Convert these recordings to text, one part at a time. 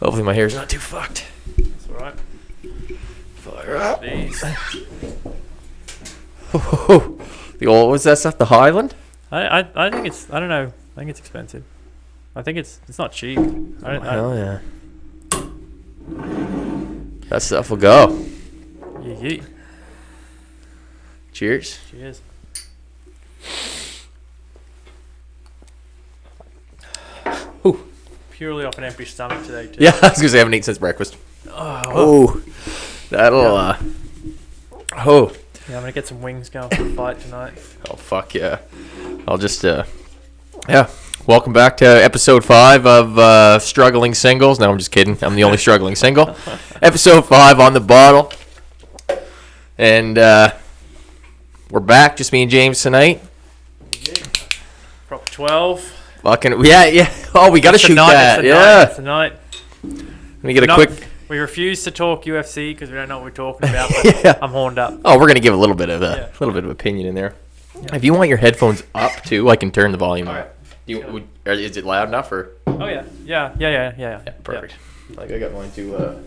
Hopefully my hair's not too fucked. That's all right. Fire up. These. The old, what's that stuff? The Highland? I think it's, I don't know. I think it's expensive. I think it's not cheap. Hell yeah. That stuff will go. Yeah. Cheers. Cheers. Ooh. Purely off an empty stomach today, too. Yeah, I was going to say I haven't eaten since breakfast. Oh. That'll, Yeah, oh. I'm going to get some wings going for the fight tonight. Oh, fuck yeah. I'll just, yeah. Welcome back to episode 5 of Struggling Singles. No, I'm just kidding. I'm the only struggling single. Episode 5 on the bottle. And we're back, just me and James tonight. Prop 12. Fucking, yeah. Oh, we got to shoot that. It's the night. Let me get a quick... We refuse to talk UFC because we don't know what we're talking about, but Yeah. I'm horned up. Oh, we're going to give a little bit of opinion in there. Yeah. If you want your headphones up, too, I can turn the volume All up. right. Is it loud enough, or...? Oh, yeah. Yeah, Perfect. Like, I got mine to,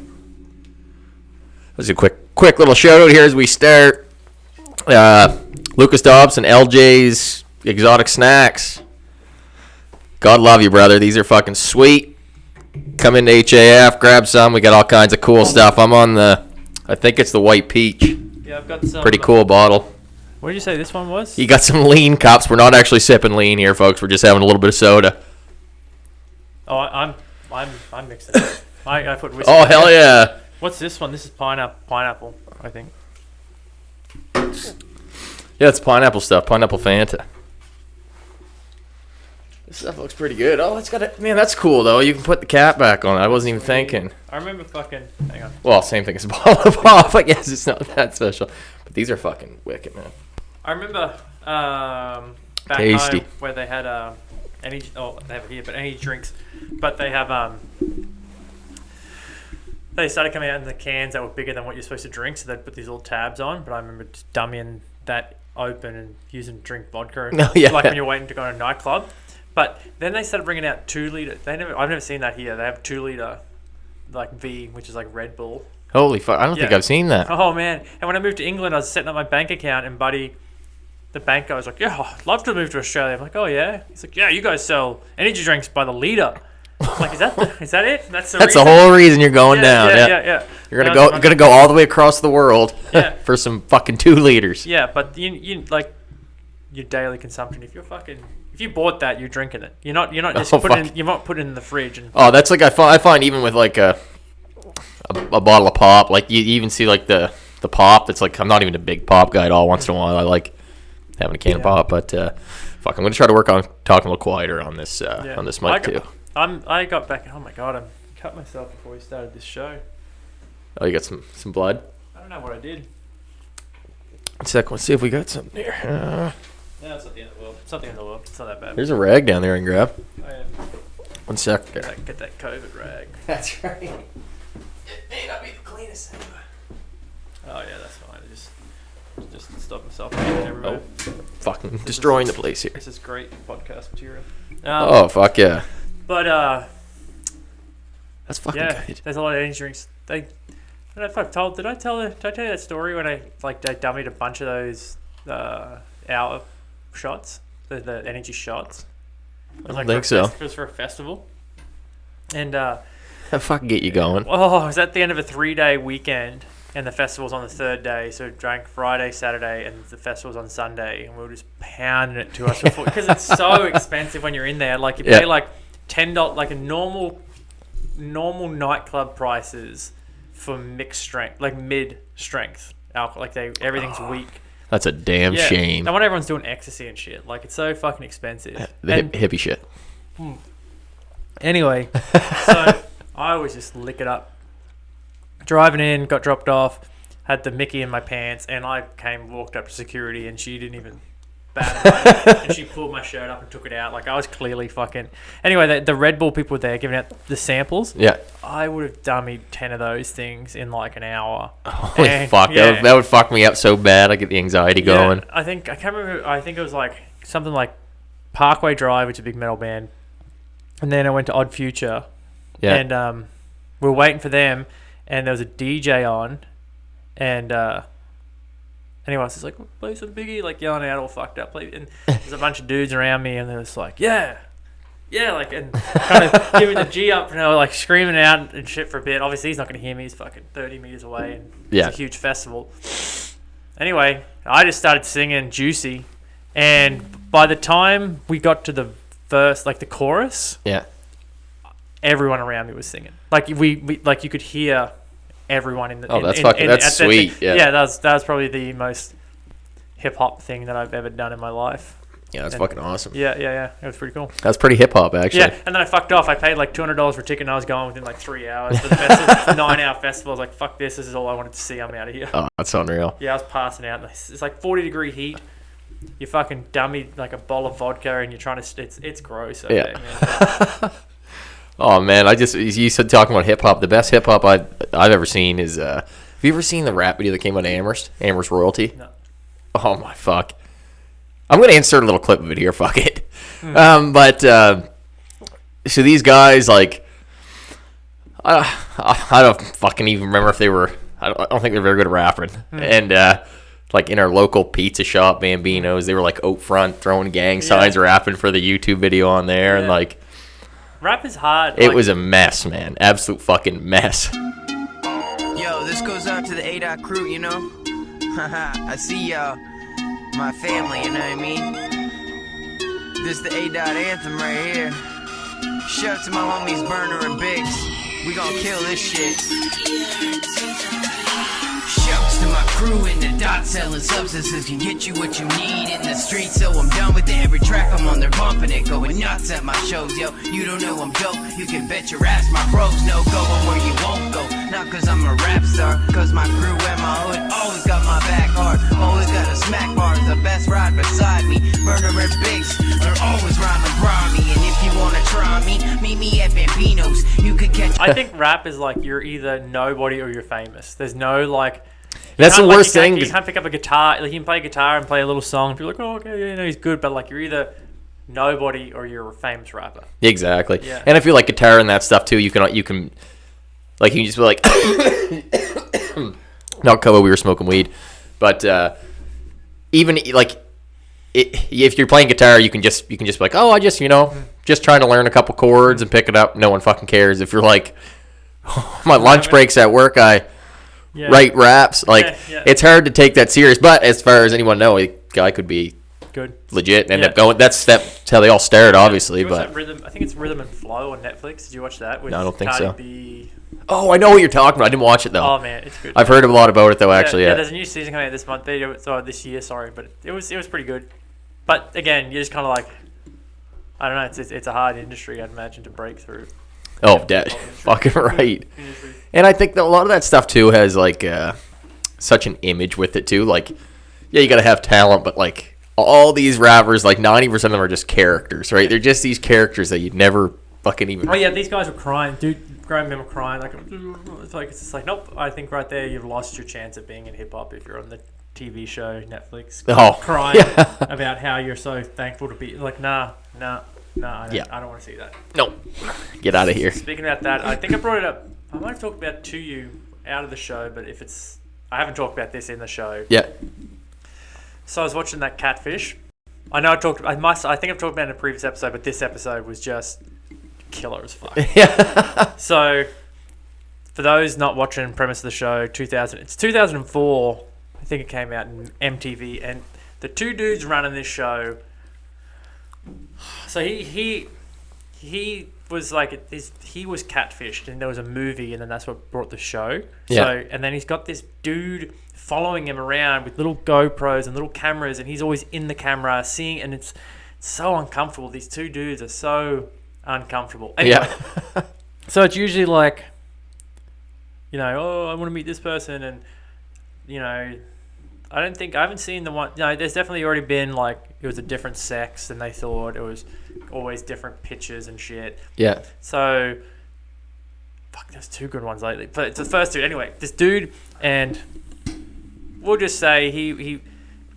Let's do a quick little shout-out here as we start. Lucas Dobbs and LJ's Exotic Snacks. God love you, brother. These are fucking sweet. Come into HAF, grab some. We got all kinds of cool stuff. I'm on I think it's the white peach. Yeah, I've got some. Pretty cool bottle. What did you say this one was? You got some lean cups. We're not actually sipping lean here, folks. We're just having a little bit of soda. Oh, I'm mixing it. I put whiskey. Oh, hell yeah. What's this one? This is pineapple, I think. Yeah, it's pineapple stuff. Pineapple Fanta. This stuff looks pretty good. Oh, it's got a... Man, that's cool, though. You can put the cap back on. I wasn't even thinking. I remember fucking... Hang on. Well, same thing as a bottle of pop. I guess it's not that special. But these are fucking wicked, man. I remember back Tasty. home where they had they have it here, but any drinks. But they have they started coming out in the cans that were bigger than what you're supposed to drink, so they'd put these little tabs on. But I remember just dummying that open and using drink vodka, Oh, yeah. like when you're waiting to go to a nightclub. But then they started bringing out 2 liter. I've never seen that here. They have 2 liter, like V, which is like Red Bull. Holy fuck. I don't think I've seen that. Oh, man. And when I moved to England, I was setting up my bank account, and Buddy, the bank guy, was like, yeah, I'd love to move to Australia. I'm like, oh, yeah? He's like, yeah, you guys sell energy drinks by the litre. I'm like, is that it? That's the whole reason you're going down. Yeah. You're gonna go all the way across the world for some fucking 2 liters. Yeah, but you like your daily consumption. If you bought that, you're drinking it. You're not just you're not putting it in the fridge. And that's like I find even with like a bottle of pop, like you even see like the pop. It's like I'm not even a big pop guy at all. Once in a while, I like having a can of pop, but fuck, I'm gonna try to work on talking a little quieter on this mic too. I got back. Oh my god, I cut myself before we started this show. Oh, you got some blood? I don't know what I did. Let's see if we got something here. No, it's not the end of the world. It's not the end of the world. It's not that bad. There's a rag down there I can grab. Oh, yeah. 1 sec. Get that COVID rag. That's right. It may not be the cleanest thing, but... Oh yeah, that's fine. Just stop myself from getting everywhere. Fucking destroying the place here. This is great podcast material. Oh fuck yeah. But that's fucking good. There's a lot of energy drinks. I don't know if I've told. Did I tell you that story when I dummied a bunch of those hour shots, the energy shots? I don't think so. It was for a festival, and that fucking get you going. Oh, it was at the end of a 3-day weekend, and the festival's on the 3rd day. So we drank Friday, Saturday, and the festival's on Sunday, and we were just pounding it to us before because it's so expensive when you're in there. Like you pay like $10, like a normal nightclub prices for mixed strength, like mid strength alcohol. Like everything's weak. That's a damn shame. No wonder everyone's doing ecstasy and shit. Like it's so fucking expensive. Hippie shit. Anyway, so I always just lick it up. Driving in, got dropped off, had the Mickey in my pants, and I walked up to security, and she didn't even bat an eye, and she pulled my shirt up and took it out. Like I was clearly fucking. Anyway, the Red Bull people were there giving out the samples. Yeah. I would have dummied 10 of those things in like an hour. Holy fuck! Yeah. That would fuck me up so bad. I get the anxiety going. I can't remember. I think it was like something like Parkway Drive, which is a big metal band, and then I went to Odd Future. Yeah. And we were waiting for them, and there was a DJ on, and anyway, I was just like, play some Biggie, like yelling out all fucked up. And there's a bunch of dudes around me, and they're just like, yeah, like, and kind of giving the G up, like screaming out and shit for a bit. Obviously, he's not going to hear me. He's fucking 30 meters away, and it's a huge festival. Anyway, I just started singing Juicy, and by the time we got to the verse, like the chorus, everyone around me was singing. Like we like you could hear everyone in the. Oh, that's sweet. Yeah, that was probably the most hip hop thing that I've ever done in my life. Yeah, that's fucking awesome. Yeah. It was pretty cool. That's pretty hip hop, actually. Yeah, and then I fucked off. I paid like $200 for a ticket, and I was gone within like 3 hours. For the festival, 9-hour festival. I was like, fuck this. This is all I wanted to see. I'm out of here. Oh, that's unreal. Yeah, I was passing out. It's like 40-degree heat. You fucking dummy like a bowl of vodka, and you're trying to. It's gross. Okay, man. Oh man, you said talking about hip hop. The best hip hop I've ever seen is. Have you ever seen the rap video that came out of Amherst Royalty? No. Oh my fuck. I'm gonna insert a little clip of it here. Fuck it. So these guys, like, I don't fucking even remember if they were. I don't think they're very good at rapping. And like in our local pizza shop, Bambino's, they were like out front throwing gang signs, rapping for the YouTube video on there, and like. Rap is hard. It was a mess, man. Absolute fucking mess. Yo, this goes out to the A-Dot crew, you know? I see y'all. My family, you know what I mean? This the A-Dot anthem right here. Shout out to my homies Burner and Biggs. We gon' kill this shit. Shouts to my crew in the dot selling substances can get you what you need in the streets. So I'm done with every track I'm on, they're bumping it, going nuts at my shows. Yo, you don't know I'm dope, you can bet your ass my bros know going where you won't go. Not cause I'm a rap star, cause my crew and my hood always got my back hard. Always got a smack bar, the best ride beside me. Burner and Biggs, they're always rhyming grimy. And if you wanna try me, meet me at Bambino's. You could catch. I think rap is like you're either nobody or you're famous. There's no like. That's the worst thing. You can't pick up a guitar. Like you can play guitar and play a little song. People are like, oh, okay, yeah, he's good. But like you're either nobody or you're a famous rapper. Exactly. Yeah. And I feel like guitar and that stuff too. You can like you can just be like, not cover. We were smoking weed, but even like if you're playing guitar, you can just be like, oh, I just just trying to learn a couple chords and pick it up. No one fucking cares. If you're like, my lunch breaks at work, I write raps. Like it's hard to take that serious. But as far as anyone knows, a guy could be good, legit, and end up going. That's how they all started, obviously. But Rhythm, I think it's Rhythm and Flow on Netflix. Did you watch that? No, I don't think so. B? Oh, I know what you're talking about. I didn't watch it though. Oh man, it's good. I've heard a lot about it though. Actually, yeah. There's a new season coming out this month. This year, sorry, but it was pretty good. But again, you're just kind of like, I don't know. It's a hard industry, I'd imagine, to break through. Oh, fucking right. And I think that a lot of that stuff too has like such an image with it too. Like, yeah, you gotta have talent, but like all these rappers, like 90% of them are just characters, right? They're just these characters that you'd never fucking even. Oh yeah, these guys were crying, dude. Graham were crying. Like it's just like nope. I think right there you've lost your chance at being in hip hop if you're on the TV show Netflix. Crying about how you're so thankful to be like nah. I don't want to see that. No, get out of here. Speaking about that, I think I brought it up. I might have talked about it to you out of the show, but I haven't talked about this in the show. Yeah. So I was watching that Catfish. I know I think I've talked about it in a previous episode, but this episode was just killer as fuck. Yeah. So for those not watching premise of the show, it's 2004. I think it came out in MTV, and the two dudes running this show. So he was like he was catfished, and there was a movie, and then that's what brought the show. Yeah. So and then he's got this dude following him around with little GoPros and little cameras, and he's always in the camera seeing, and it's so uncomfortable. These two dudes are so uncomfortable. Anyway, so it's usually like, oh, I want to meet this person, and I haven't seen the one. No, there's definitely already been like it was a different sex than they thought. It was always different pictures and shit. Yeah. So, fuck, there's two good ones lately. But it's the first two. Anyway, this dude, and we'll just say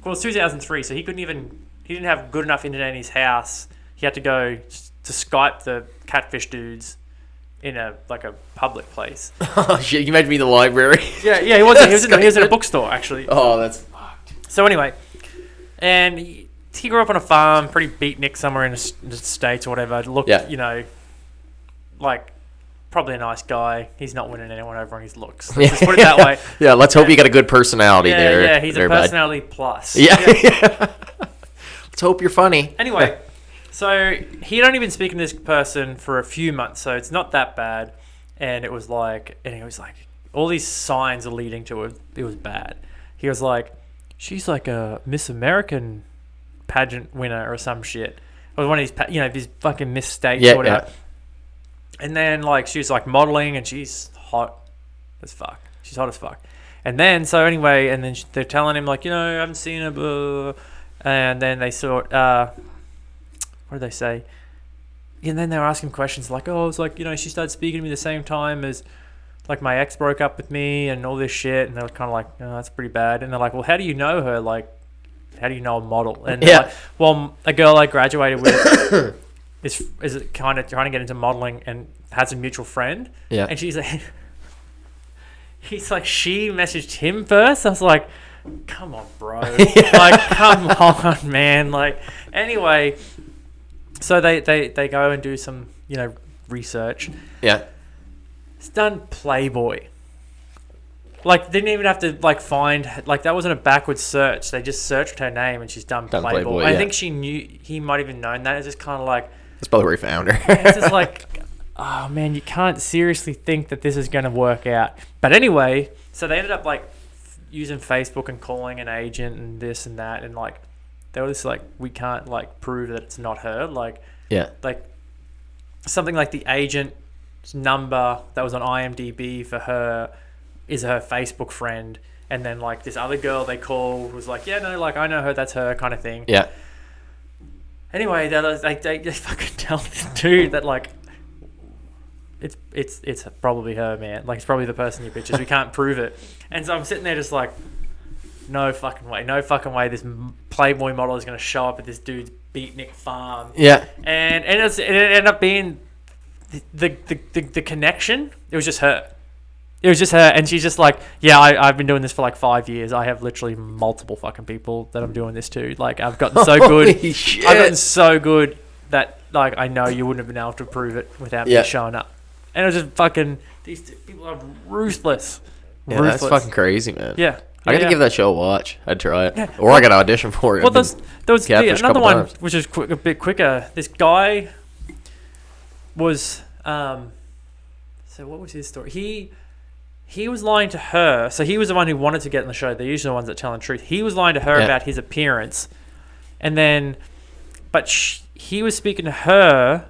well, it's 2003, so he didn't have good enough internet in his house. He had to go to Skype the Catfish dudes in a public place. Oh shit! You imagine me in the library. Yeah, he was. He was in a bookstore actually. Oh, that's fucked. So anyway, and he grew up on a farm, pretty beatnik somewhere in the States or whatever. Looked, like probably a nice guy. He's not winning anyone over on his looks. Let's just put it that way. Yeah, let's hope you got a good personality there. Yeah, he's a personality plus. Yeah. Let's hope you're funny. Anyway, so he'd only been speaking to this person for a few months, so it's not that bad. And it was like, all these signs are leading to it. It was bad. He was like, she's like a Miss American pageant winner or some shit. Or one of these, these fucking Miss States or whatever. Yeah. And then, she was, modeling, and she's hot as fuck. She's hot as fuck. And then, and then they're telling him, I haven't seen her, blah. And then they what did they say? And then they were asking questions she started speaking to me the same time as, my ex broke up with me and all this shit. And they were kind of oh, that's pretty bad. And they're like, well, how do you know her? How do you know a model? And they're like, well, a girl I graduated with is kind of trying to get into modeling and has a mutual friend. Yeah. And she's like, she messaged him first. I was like, come on, bro. Come on, man. Anyway, so they go and do some, research. Yeah. It's done Playboy. Didn't even have to find that wasn't a backwards search. They just searched her name and she's done Playboy. I think she knew he might have even known that. It's just kind of that's probably where he found her. It's just oh man, you can't seriously think that this is going to work out. But anyway, so they ended up using Facebook and calling an agent and this and that, and they were just we can't prove that it's not her. Something like the agent's number that was on IMDb for her is her Facebook friend, and then this other girl they called was I know her, that's her kind of thing. Yeah. Anyway, they fucking tell this dude that it's probably her, man. It's probably the person you pictures. We can't prove it. And so I'm sitting there just no fucking way this Playboy model is going to show up at this dude's beatnik farm. Yeah. And it ended up being the connection. It was just her. It was just her, and she's just I've been doing this for 5 years. I have literally multiple fucking people that I'm doing this to. I've gotten so good. Holy shit. I've gotten so good that I know you wouldn't have been able to prove it without me showing up. And it was just fucking, these people are ruthless. Yeah, that's fucking crazy, man. Yeah. I gotta give that show a watch. I'd try it. Yeah. Or I gotta audition for it. Well, there was another one, which is a bit quicker. This guy was, so what was his story? He was lying to her. So he was the one who wanted to get on the show. They're usually the ones that tell the truth. He was lying to her about his appearance. And then, but he was speaking to her,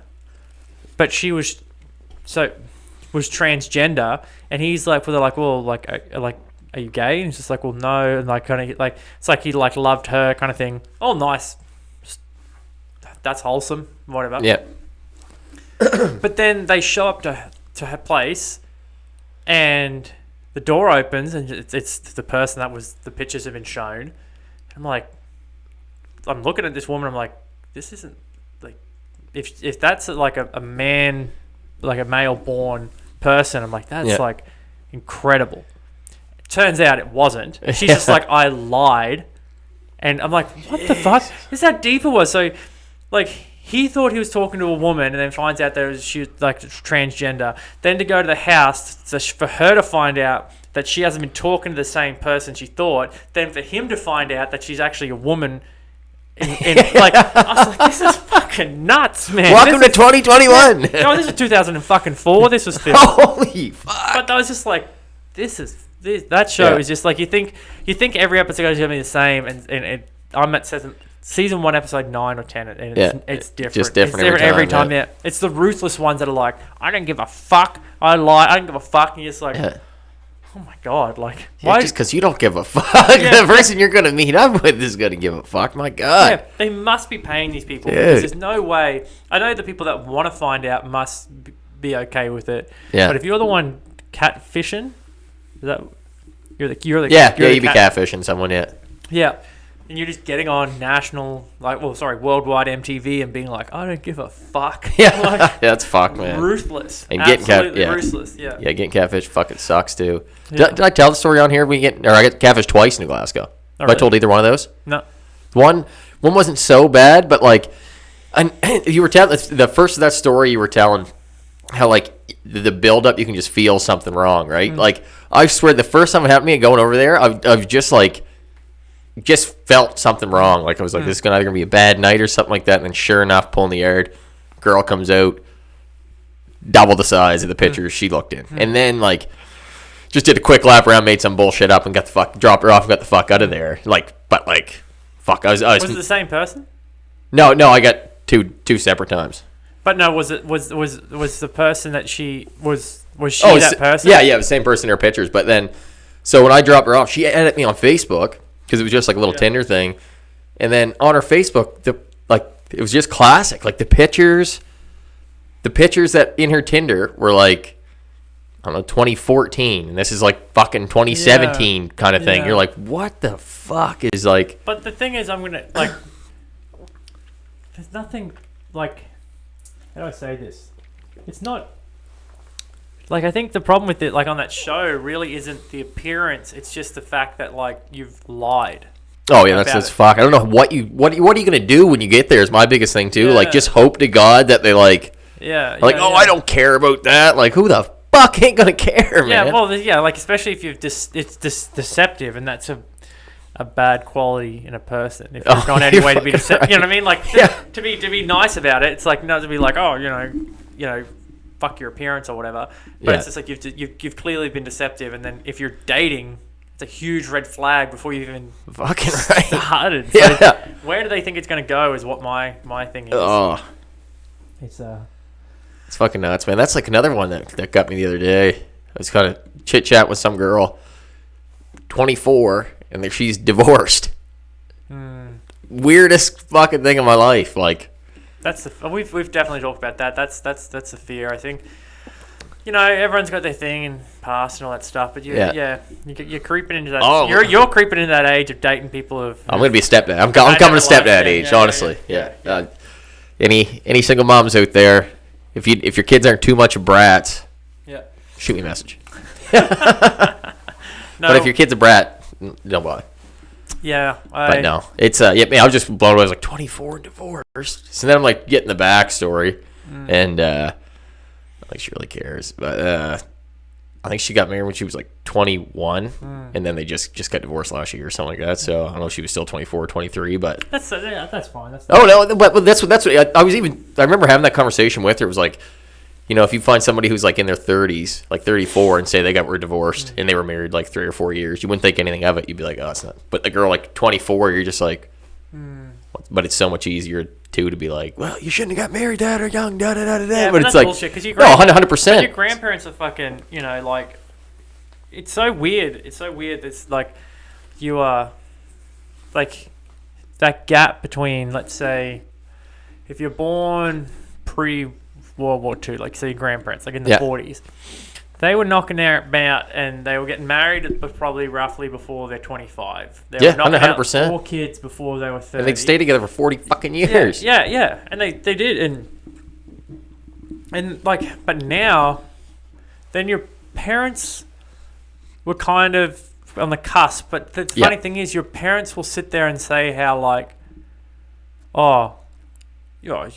but she was transgender. And he's well, they're well, are you gay? And he's just well, no. And kind of it's he loved her kind of thing. Oh, nice. That's wholesome. Whatever. Yeah. But then they show up to her place, and the door opens, and it's the person that was the pictures have been shown. I'm I'm looking at this woman. I'm this isn't if that's a man, a male born person. I'm that's incredible. It turns out it wasn't. She's just I lied, and I'm what the fuck? This is how deep it was. So he thought he was talking to a woman, and then finds out she was transgender. Then to go to the house for her to find out that she hasn't been talking to the same person she thought. Then for him to find out that she's actually a woman. I was this is fucking nuts, man. Welcome to 2021. No, this is 2004. This was filmed. Holy fuck! But I was just that show is just you think every episode is gonna be the same, and I'm at season 1, episode 9 or 10, and it's different. Just different every time. Yeah, it's the ruthless ones that are I don't give a fuck. I lie. I don't give a fuck. And you're just oh my god, why? Just because you don't give a fuck, the person you're gonna meet up with is gonna give a fuck. My god. Yeah, they must be paying these people because there's no way. I know the people that want to find out must be okay with it. Yeah. But if you're the one catfishing, is that you're the you'd be catfishing someone. Yeah. Yeah. And you're just getting on worldwide MTV and being like, I don't give a fuck. Yeah, Like, that's fucked, man. ruthless. And Absolutely ruthless. Yeah. Yeah, getting catfish fucking sucks too. Yeah. Did I tell the story on here? I get catfish twice in Glasgow. Have I really? told either one of those? No. One wasn't so bad, but like, and you were telling the first of that story. You were telling how like the build up, you can just feel something wrong, right? Like I swear, the first time it happened to me going over there, I've just felt something wrong. Like I was like, this is either gonna be a bad night or something like that. And then sure enough, pulling the yard, girl comes out, double the size of the pictures she looked in, and then like just did a quick lap around, made some bullshit up, and dropped her off and got the fuck out of there. Fuck, I was Was it the same person? No, I got two separate times. But no, was the person that she was she Oh, that person? Yeah, the same person in her pictures. But then, so when I dropped her off, she added me on Facebook because it was just like a little Tinder thing, and then on her Facebook, it was just classic. Like the pictures that in her Tinder were like, I don't know, 2014, and this is like fucking 2017 kind of thing. Yeah. You're like, what the fuck is like? But the thing is, I'm gonna like. There's nothing like. How do I say this? It's not. Like, I think the problem with it, like on that show, really isn't the appearance. It's just the fact that like you've lied. Oh yeah, that's fuck. I don't know what are you gonna do when you get there is my biggest thing too. Yeah. Like just hope to God that they like. Yeah. Like, I don't care about that. Like, who the fuck ain't gonna care, man? Yeah, well, yeah, like especially if it's deceptive, and that's a bad quality in a person. If you've gone out of your way to be deceptive, you know what I mean? Like, to be nice about it, it's like not to be like, oh, you know, fuck your appearance or whatever. But it's just like you've clearly been deceptive, and then if you're dating, it's a huge red flag before you even fucking right started. Yeah. So where do they think it's going to go? Is what my thing is. Oh, it's fucking nuts, man. That's like another one that got me the other day. I was kind of chit chat with some girl, 24, and she's divorced. Weirdest fucking thing in my life. Like, that's we've definitely talked about that. That's a fear. I think, everyone's got their thing in past and all that stuff, but you're creeping into that. Oh. You're creeping into that age of dating people of. I'm gonna be a stepdad. I'm coming to stepdad age, honestly. Yeah. Any single moms out there, if your kids aren't too much brats, shoot me a message. But if your kid's a brat, don't bother. Yeah, but no, it's man, I was just blown away. I was like 24 divorced. So then I'm like getting the backstory, and like she really cares. But I think she got married when she was like 21, and then they just got divorced last year or something like that. So I don't know if she was still 24 or 23, but that's fine. But that's what I was even. I remember having that conversation with her. It was like, if you find somebody who's like in their 30s, like 34, and say were divorced and they were married like 3 or 4 years, you wouldn't think anything of it. You'd be like, oh, it's not. But the girl like 24, you're just like, but it's so much easier too to be like, well, you shouldn't have got married that or young, da da da da. Yeah, but it's it's like, bullshit, 'cause 100%. Your grandparents are fucking, like, it's so weird. It's so weird. It's like you are, like, that gap between, let's say, if you're born pre-World War II, like, say your grandparents, like in the 40s, they were knocking about and they were getting married probably roughly before they're 25. They were knocking 100%. out 4 kids before they were 30. And they'd stay together for 40 fucking years. Yeah. And they did. And like, but now, then your parents were kind of on the cusp. But the funny thing is, your parents will sit there and say how like, oh, you're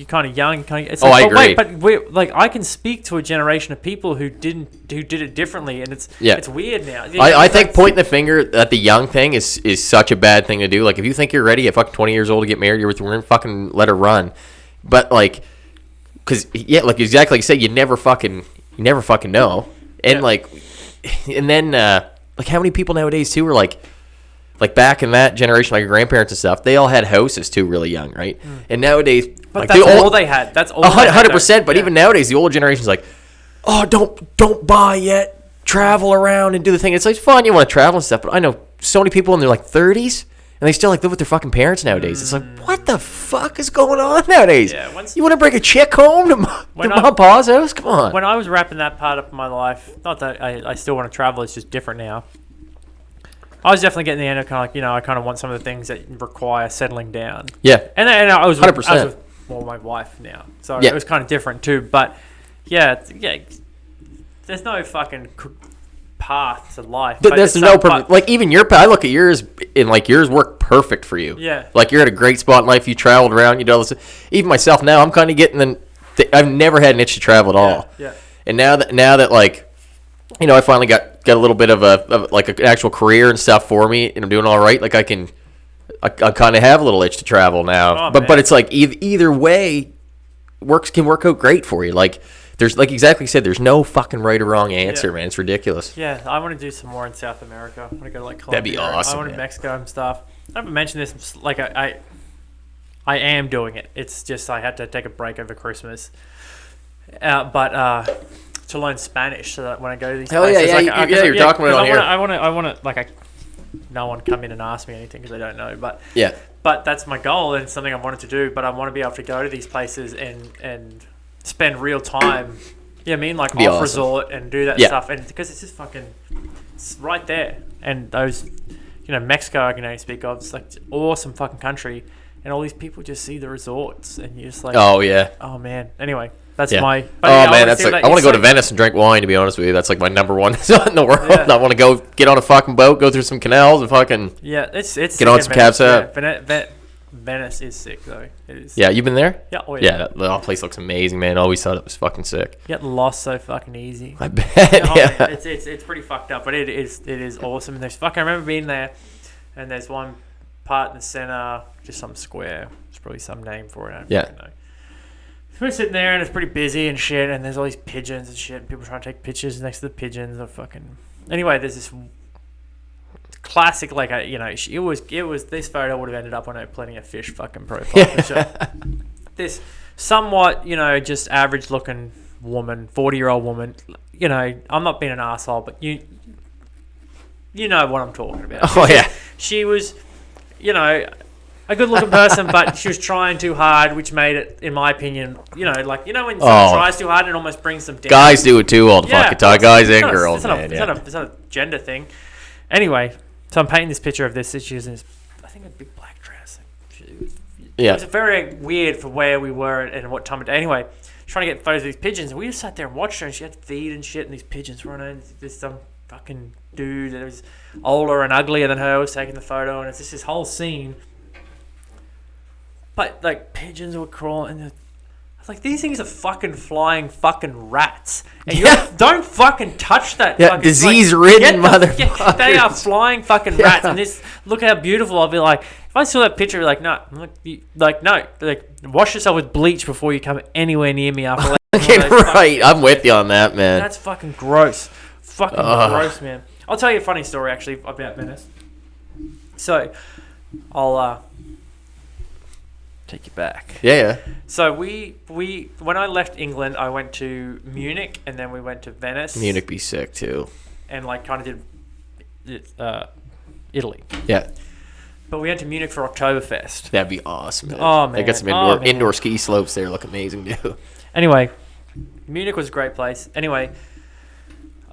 kind of young. It's like, I agree. But like, I can speak to a generation of people who did it differently, and it's weird now. I think pointing the finger at the young thing is such a bad thing to do. Like, if you think you're ready at fucking 20 years old to get married, you're gonna fucking let her run. But like, because like exactly like you said, you never fucking know. And and then like how many people nowadays too are like back in that generation, like your grandparents and stuff, they all had houses too really young, right? And nowadays, but like that's all they had. That's all 100%. But even nowadays, the older generation's like, oh, don't buy yet. Travel around and do the thing. It's like fun. You want to travel and stuff. But I know so many people in their like 30s, and they still like live with their fucking parents nowadays. It's like, what the fuck is going on nowadays? Yeah, you want to bring a chick home to mom pa's house? Come on. When I was wrapping that part up in my life, not that I still want to travel. It's just different now. I was definitely getting the end of kind of like, I kind of want some of the things that require settling down. Yeah. And I was 100%. With my wife now, so Yeah. it was kind of different too. But yeah, there's no fucking path to life. But There's no perfect, like even your I look at yours and like yours work perfect for you. Yeah. Like you're at a great spot in life. You traveled around. You know, even myself now, I'm kind of getting I've never had an itch to travel at all. Yeah. And now that like, I finally got a little bit of an actual career and stuff for me, and I'm doing all right. Like I kind of have a little itch to travel now. Oh, but it's like either way, can work out great for you. Like. There's like exactly you said. There's no fucking right or wrong answer, man. It's ridiculous. Yeah, I want to do some more in South America. I want to go to like Colombia. That'd be awesome. I want to Mexico and stuff. I haven't mentioned this. Like I am doing it. It's just I had to take a break over Christmas, but to learn Spanish so that when I go to these places, you're talking about it on here. I want to no one come in and ask me anything because I don't know. But yeah, but that's my goal and it's something I wanted to do. But I want to be able to go to these places and spend real time, like off awesome. Resort and do that stuff, and because it's just fucking, it's right there. And those, Mexico I can only speak of. It's like awesome fucking country, and all these people just see the resorts, and you're just like, oh yeah, oh man. Anyway, that's yeah. my. That's like I want to go to Venice and drink wine. To be honest with you, that's like my number one in the world. Yeah. I want to go get on a fucking boat, go through some canals, and fucking it's get on some cabs out. Venice is sick though. It is. Yeah, you been there? Yeah. Oh, yeah. That place looks amazing, man. Always thought it was fucking sick. Get lost so fucking easy. I bet. Yeah. It's pretty fucked up, but it is awesome. And I remember being there, and there's one part in the center, just some square. There's probably some name for it. I don't know. We're sitting there and it's pretty busy and shit, and there's all these pigeons and shit, and people trying to take pictures next to the pigeons. Anyway, there's this classic, like it was this photo would have ended up on a Plenty of Fish fucking profile picture. This somewhat just average looking woman, 40-year-old woman. I'm not being an asshole, but you know what I'm talking about. She was a good looking person, but she was trying too hard, which made it, in my opinion, when someone tries too hard, it almost brings them down. Guys do it too all the fucking time. Guys and girls, man. It's not a gender thing. Anyway, so I'm painting this picture of this. She was in I think a big black dress. It was very weird for where we were and what time of day. Anyway, trying to get photos of these pigeons, and we just sat there and watched her, and she had feed and shit, and these pigeons running. There's some fucking dude that was older and uglier than her was taking the photo, and it's just this whole scene. But like pigeons were crawling, and I was like, these things are fucking flying fucking rats, and you don't fucking touch that. Yeah, disease-ridden motherfuckers. They are flying fucking rats, and this look how beautiful. I'll be like, if I saw that picture, I'd be like, no, wash yourself with bleach before you come anywhere near me after. Right, I'm with you on that, man. That's fucking gross, gross, man. I'll tell you a funny story actually about Venice. So, I'll take you back. Yeah. So we when I left England, I went to Munich, and then we went to Venice. Munich be sick too. And kind of did Italy. Yeah. But we went to Munich for Oktoberfest. That'd be awesome, man. Oh man. They got some indoor ski slopes there. Look amazing too. Anyway, Munich was a great place. Anyway,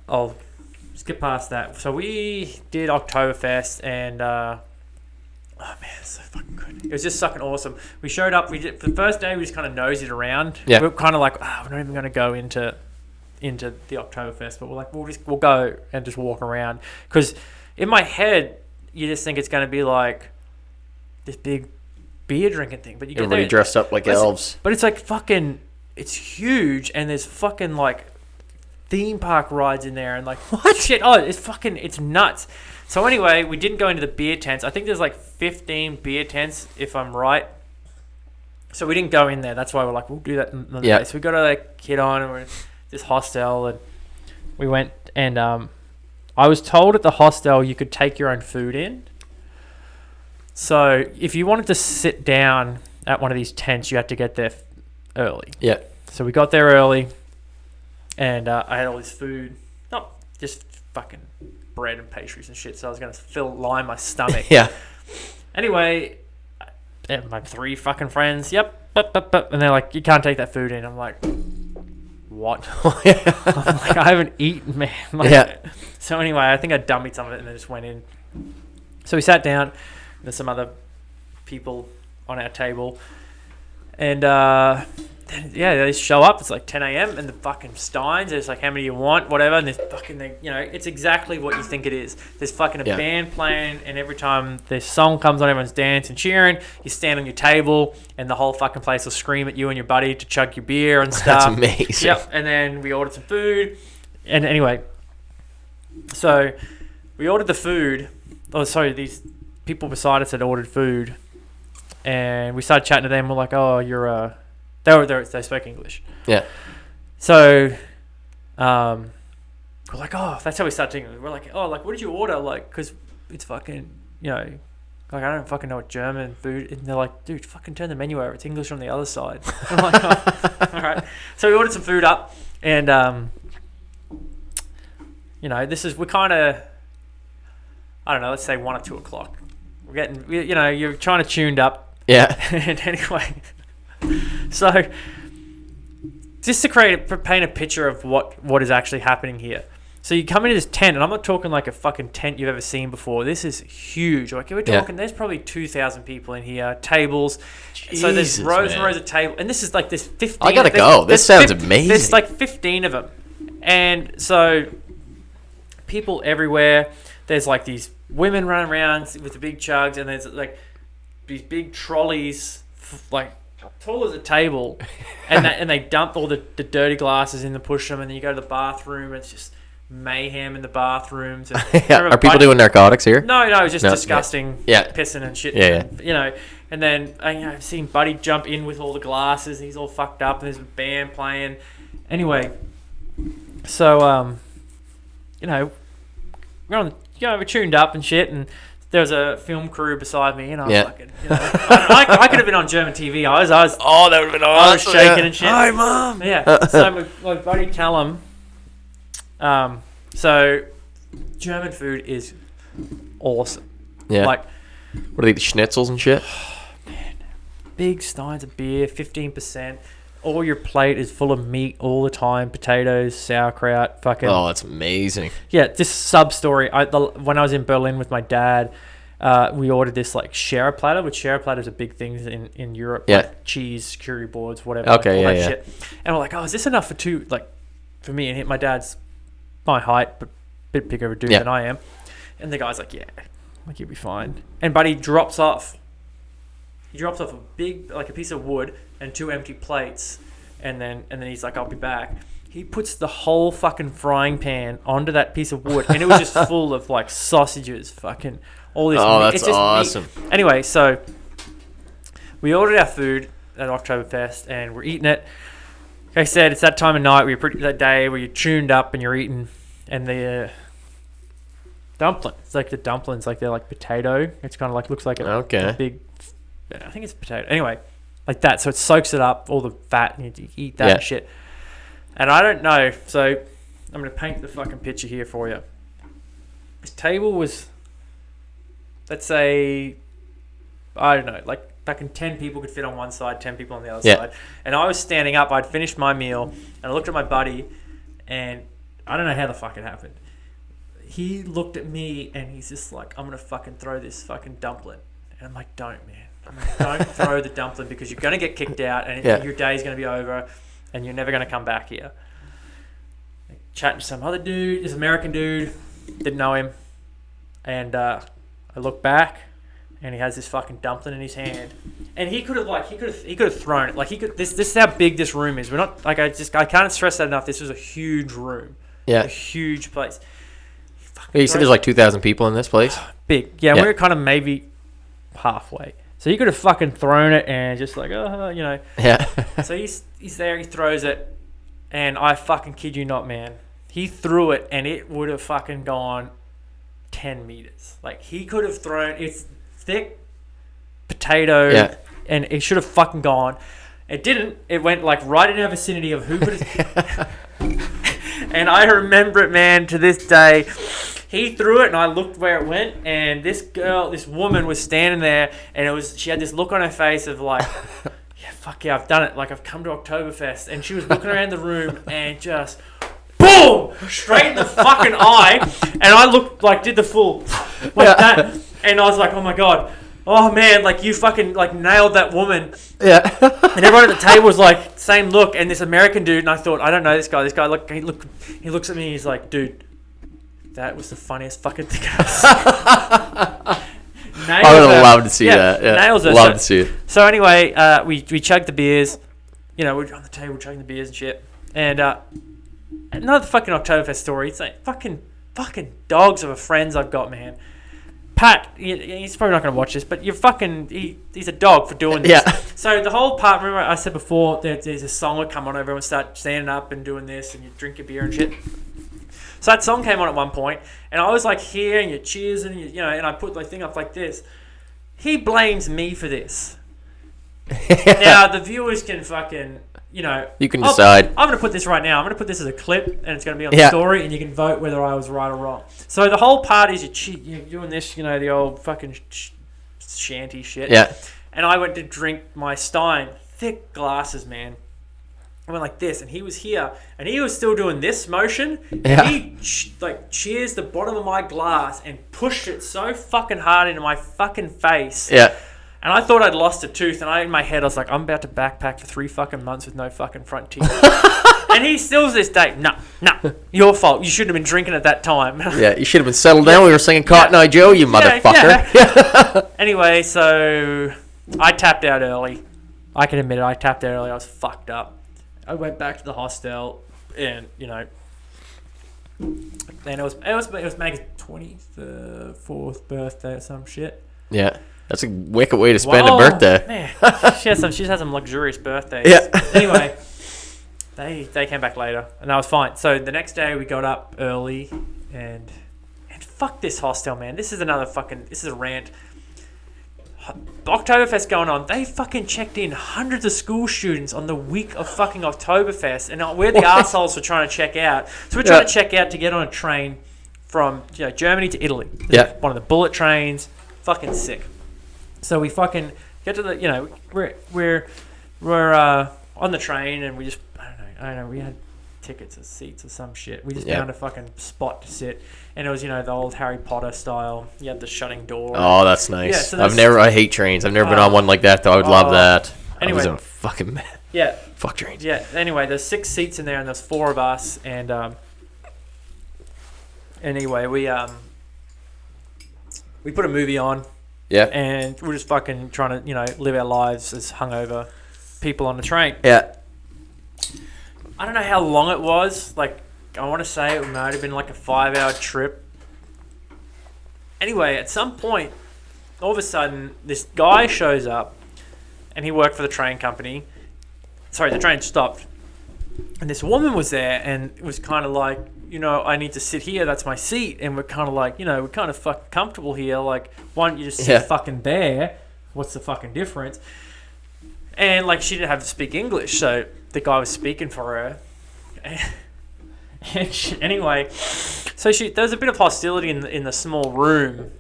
I'll skip past that. So we did Oktoberfest, and oh man, it's so fucking good. It was just fucking awesome. We showed up. For the first day, we just kind of nosed around. Yeah. We were kind of like, we're not even going to go into the Oktoberfest, but we're like, we'll go and just walk around. Because in my head, you just think it's going to be like this big beer drinking thing. But you get everybody there, dressed up like elves. But it's like fucking, it's huge, and there's fucking like theme park rides in there, and like what shit. Oh, it's nuts. So anyway, we didn't go into the beer tents. I think there's like 15 beer tents, if I'm right. So we didn't go in there. That's why we're like, we'll do that another day. So we got to like kid on, and we're in this hostel, and we went, and I was told at the hostel you could take your own food in. So if you wanted to sit down at one of these tents, you had to get there early. Yeah. So we got there early, and I had all this food, not just fucking bread and pastries and shit, so I was going to line my stomach. Yeah. Anyway, my 3 fucking friends, and they're like, you can't take that food in. I'm like, what? I'm like, I haven't eaten, man. So anyway, I think I dummied some of it and then just went in. So we sat down. There's some other people on our table, and they show up. It's like 10 a.m. and the fucking steins. It's like, how many you want, whatever. And there's fucking, it's exactly what you think it is. There's fucking a band playing, and every time this song comes on, everyone's dancing, cheering. You stand on your table, and the whole fucking place will scream at you and your buddy to chug your beer and stuff. That's amazing. Yep. And then we ordered some food, and anyway, so we ordered the food. Oh, sorry, these people beside us had ordered food, and we started chatting to them. We're like, "Oh, you're they spoke English." Yeah. So, we're like, "Oh," that's how we started thinking. We're like, "Oh, like, what did you order?" Like, because it's fucking, like, I don't fucking know what German food. And they're like, "Dude, fucking turn the menu over. It's English on the other side." I'm like, "Oh, all right." So we ordered some food up, and we're kind of, I don't know, let's say 1 or 2 o'clock. We're getting, you're trying to tuned up. Yeah. And anyway, so just to paint a picture of what is actually happening here. So you come into this tent, and I'm not talking like a fucking tent you've ever seen before. This is huge. Like, we're talking, there's probably 2,000 people in here, tables. Jesus, so there's rows and man. rows of tables. And this is like, there's 15. I gotta go. This sounds amazing. There's like 15 of them. And so people everywhere. There's like these women running around with the big chugs, and there's like these big trolleys, like tall as a table, and they dump all the dirty glasses in, push them, and then you go to the bathroom, and it's just mayhem in the bathrooms. And Are people doing narcotics here? No, it's just disgusting, pissing and shit. Yeah. And then I've seen Buddy jump in with all the glasses. He's all fucked up, and there's a band playing. Anyway, so we're on. We're tuned up and shit, and there was a film crew beside me, and I was fucking, I could have been on German TV. I was. Oh, that would have been awesome. I was shaking and shit. Hi, Mom. Yeah. So my buddy Callum. So German food is awesome. Yeah. Like, what are they, schnitzels and shit? Man, big steins of beer, 15%. All your plate is full of meat all the time, potatoes, sauerkraut, fucking. Oh, that's amazing. Yeah, this sub-story. When I was in Berlin with my dad, we ordered this like share platter, which share platter is a big thing in Europe. Yeah. Like cheese, curry boards, whatever. Okay, all yeah. Shit. And we're like, is this enough for two? Like, for me, and my dad's my height, but a bit bigger of a dude than I am. And the guy's like, yeah, like, you'll be fine. And Buddy drops off. He drops off a big, like, a piece of wood and 2 empty plates, and then he's like, I'll be back. He puts the whole fucking frying pan onto that piece of wood, and it was just full of like sausages, fucking all this. Oh, meat. that's It's just awesome. meat. Anyway, so we ordered our food at Oktoberfest, and we're eating it. Like I said, it's that time of night that day where you're tuned up and you're eating, and the dumpling. It's like the dumplings, like they're like potato. It's kind of like, looks like a big. I think it's potato. Anyway, like that. So it soaks it up, all the fat, and you eat that and shit. And I don't know. So I'm going to paint the fucking picture here for you. This table was, let's say, I don't know, like fucking 10 people could fit on one side, 10 people on the other side. And I was standing up. I'd finished my meal, and I looked at my buddy, and I don't know how the fuck it happened. He looked at me, and he's just like, I'm going to fucking throw this fucking dumpling. And I'm like, don't, man. I'm like, don't throw the dumpling, because you're going to get kicked out, and your day's going to be over, and you're never going to come back here. Like, chatting to some other dude, this American dude, didn't know him. And I look back, and he has this fucking dumpling in his hand. And he could have thrown it. Like, this is how big this room is. We're not, like, I can't stress that enough. This was a huge room. Yeah. A huge place. You said there's like 2,000 people in this place? Big. Yeah, we're kind of maybe halfway. So he could have fucking thrown it and just like, Yeah. So he's there, he throws it, and I fucking kid you not, man. He threw it, and it would have fucking gone 10 meters. Like, he could have thrown, it's thick potato, and it should have fucking gone. It didn't. It went like right in our vicinity of who could have. And I remember it, man, to this day. He threw it, and I looked where it went, and this woman was standing there, and she had this look on her face of like, yeah, fuck yeah, I've done it. Like, I've come to Oktoberfest. And she was looking around the room and just, boom, straight in the fucking eye. And I looked, like, did the full, like that. And I was like, oh my god, oh man, like you fucking like nailed that woman. Yeah. And everyone at the table was like, same look. And this American dude, and I thought, I don't know this guy. This guy, he looks at me. He's like, dude, that was the funniest fucking thing I've seen. I would have loved to see that. Yeah. Nails it. Love to see it. So anyway, we chugged the beers. You know, we're on the table chugging the beers and shit. And another fucking Oktoberfest story. It's like fucking dogs of a friends I've got, man. Pat, he's probably not going to watch this, but he's a dog for doing this. Yeah. So the whole part, remember I said before, there's a song would come on, everyone start standing up and doing this, and you drink your beer and shit. So that song came on at one point, and I was like here, and you cheers, and and I put my thing up like this. He blames me for this. Now the viewers can fucking, you can decide. I'm going to put this right now. I'm going to put this as a clip, and it's going to be on the story, and you can vote whether I was right or wrong. So the whole part is you're doing this, the old fucking shanty shit. Yeah. And I went to drink my Stein, thick glasses, man. I went like this, and he was here, and he was still doing this motion. Yeah. And he cheers the bottom of my glass and pushed it so fucking hard into my fucking face. Yeah. And I thought I'd lost a tooth, and in my head I was like, I'm about to backpack for 3 fucking months with no fucking front teeth. And he still to this day, no, your fault. You shouldn't have been drinking at that time. Yeah, you should have been settled down. We were singing Cotton Eye Joe, you motherfucker. Yeah. Anyway, so I tapped out early. I can admit it, I tapped out early. I was fucked up. I went back to the hostel, and then it was Meg's 24th birthday or some shit. Yeah. That's a wicked way to spend a birthday. Man, she's had some luxurious birthdays. Yeah. Anyway, they came back later, and that was fine. So the next day we got up early, and fuck this hostel, man. This is a rant. Oktoberfest going on. They fucking checked in hundreds of school students on the week of fucking Oktoberfest, and we're the assholes for trying to check out. So we're trying to check out to get on a train from Germany to Italy. Yeah. One of the bullet trains. Fucking sick. So we fucking get to the, we're on the train, and we just, I don't know, we had tickets or seats or some shit. We just found a fucking spot to sit, and it was, the old Harry Potter style. You had the shutting door. Oh, that's nice. Yeah, so I hate trains. I've never been on one like that, though. I would love that. Anyway. I was a fucking fuck trains. Yeah, anyway, there's 6 seats in there, and there's 4 of us, and anyway, we put a movie on. Yeah. And we're just fucking trying to, live our lives as hungover people on the train. Yeah. I don't know how long it was. Like, I want to say it might have been like a 5-hour trip. Anyway, at some point, all of a sudden, this guy shows up, and he worked for the train company. Sorry, the train stopped. And this woman was there, and it was kind of like, I need to sit here. That's my seat. And we're kind of like, we're kind of fucking comfortable here. Like, why don't you just sit fucking there? What's the fucking difference? And, like, she didn't have to speak English, so the guy was speaking for her. Anyway, so there was a bit of hostility in the small room.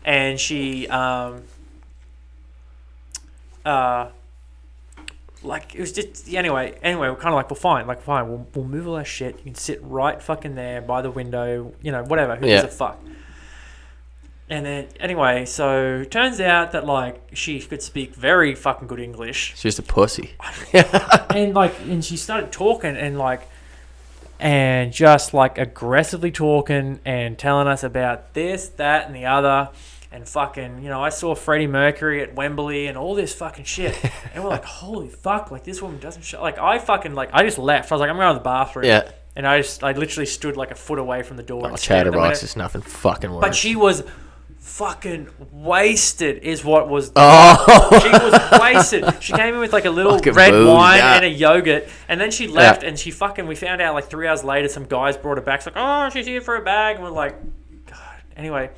And she, like, it was just, anyway, we're kind of like, well, fine, we'll move all that shit. You can sit right fucking there by the window, whatever, who gives a fuck. And then, anyway, so turns out that, like, she could speak very fucking good English. She's just a pussy. and she started talking and just, like, aggressively talking and telling us about this, that, and the other. And fucking, I saw Freddie Mercury at Wembley and all this fucking shit. And we're like, holy fuck, like, this woman doesn't show. Like, I just left. I was like, I'm going to the bathroom. Yeah. And I literally stood like a foot away from the door. Oh, chatterbox is nothing fucking worse. But she was fucking wasted is what was. Oh. She was wasted. She came in with like a little fucking red wine yeah. and a yogurt. And then she left and we found out like 3 hours later, some guys brought her back. It's like, oh, she's here for a bag. And we're like, anyway,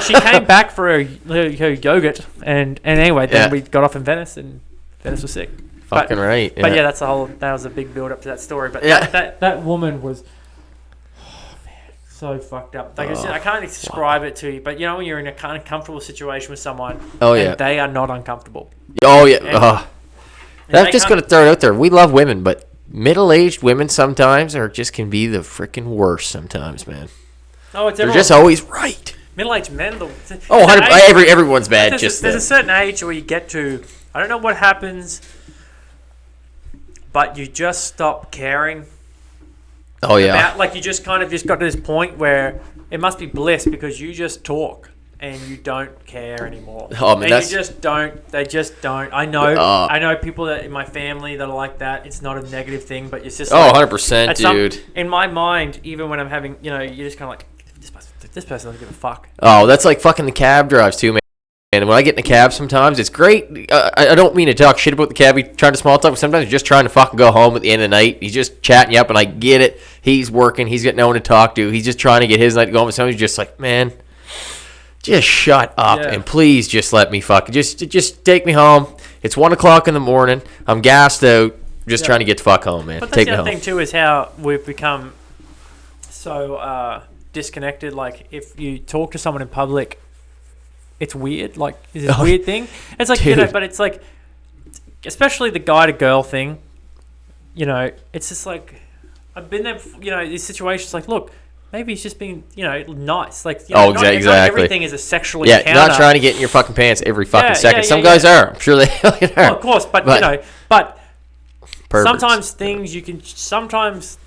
she came back for her yogurt, and anyway, then we got off in Venice, and Venice was sick. Fucking right. Yeah. But yeah, that was a big build up to that story. But that woman was, so fucked up. Like I can't describe it to you, but when you're in a kind of comfortable situation with someone, and they are not uncomfortable. Oh yeah. I'm just gonna throw it out there. We love women, but middle-aged women sometimes can be the freaking worst. Sometimes, man. Oh, it's they're just always right. middle-aged men. Oh, everyone's bad. There's a certain age where you get to. I don't know what happens, but you just stop caring. Oh yeah. Like you just kind of just got to this point where it must be bliss because you just talk and you don't care anymore. Oh, man, and you just don't. They just don't. I know people that in my family that are like that. It's not a negative thing, but it's just. Oh, 100%, dude. In my mind, even when I'm having, you're just kind of like, this person doesn't give a fuck. Oh, that's like fucking the cab drives too, man. And when I get in a cab sometimes, it's great. I don't mean to talk shit about the cab. He's trying to small talk, but sometimes he's just trying to fucking go home at the end of the night. He's just chatting you up, and I get it. He's working. He's got no one to talk to. He's just trying to get his night to go home. And sometimes he's just like, man, just shut up and please just let me fucking just take me home. It's 1 o'clock in the morning. I'm gassed out. Just trying to get the fuck home, man. But that's the other thing too is how we've become so disconnected. Like if you talk to someone in public, it's weird. Like is this weird thing? It's like but it's like, especially the guy to girl thing. It's just like I've been there. These situations. Like, look, maybe he's just being nice. Like, exactly. Not everything is a sexual encounter. Yeah, not trying to get in your fucking pants every fucking second. Some guys are. I'm sure they are. Well, of course, but but perverts. sometimes things you can. Sometimes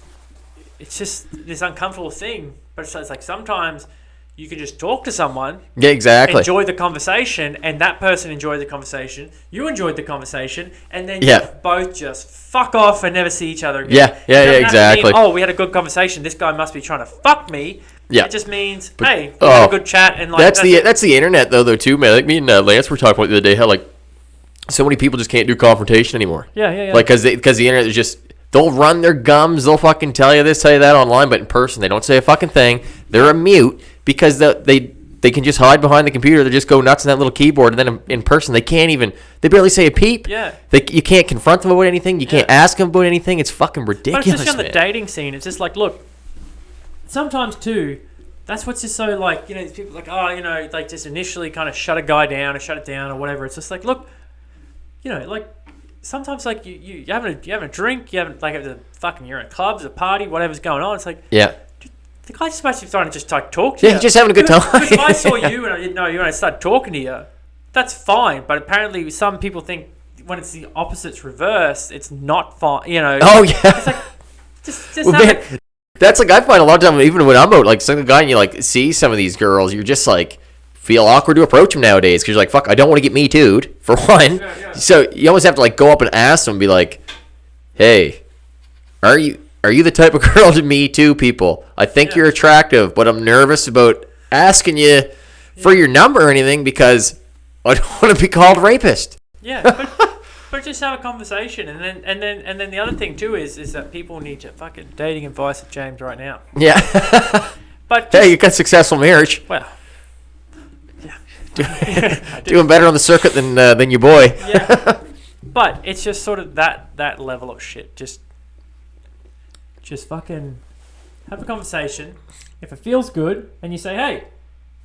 it's just this uncomfortable thing. But it's like sometimes you can just talk to someone. Yeah, exactly. Enjoy the conversation, and that person enjoyed the conversation. You enjoyed the conversation, and then you both just fuck off and never see each other again. Yeah, exactly. Mean, we had a good conversation. This guy must be trying to fuck me. Yeah. It just means, hey, we had a good chat, and like that's the internet though too, man. Like me and Lance were talking about the other day how like so many people just can't do confrontation anymore. Yeah. Like because the internet is just. They'll run their gums. They'll fucking tell you this, tell you that online, but in person, they don't say a fucking thing. They're a mute because they can just hide behind the computer. They just go nuts on that little keyboard, and then in person, they barely say a peep. Yeah. You can't confront them about anything. You can't ask them about anything. It's fucking ridiculous, but it's just on the dating scene. It's just like, look, sometimes too, that's what's just so like, these people like, like just initially kind of shut a guy down or shut it down or whatever. It's just like, look, like, sometimes like you having a drink, you're in a club, there's a party, whatever's going on. It's like the guy's supposed to be trying to just like talk to you. Yeah, just having a good time. Because if I saw you and I didn't know you and I started talking to you, that's fine. But apparently some people think when it's the opposite's reverse, it's not fine. Oh yeah. It's like just that's like I find a lot of time even when I'm out like some guy and you like see some of these girls, you're just like. Feel awkward to approach them nowadays because you're like, fuck, I don't want to get me too'd for one. Yeah. So you almost have to like go up and ask them and be like, hey, are you the type of girl to me too people? I think you're attractive, but I'm nervous about asking you for your number or anything because I don't want to be called rapist. Yeah, but just have a conversation and then the other thing too is that people need to fucking dating advice with James right now. Yeah. But hey, you got successful marriage. Well. Doing better on the circuit than your boy. Yeah, but it's just sort of that level of shit. Just fucking have a conversation. If it feels good, and you say, "Hey,"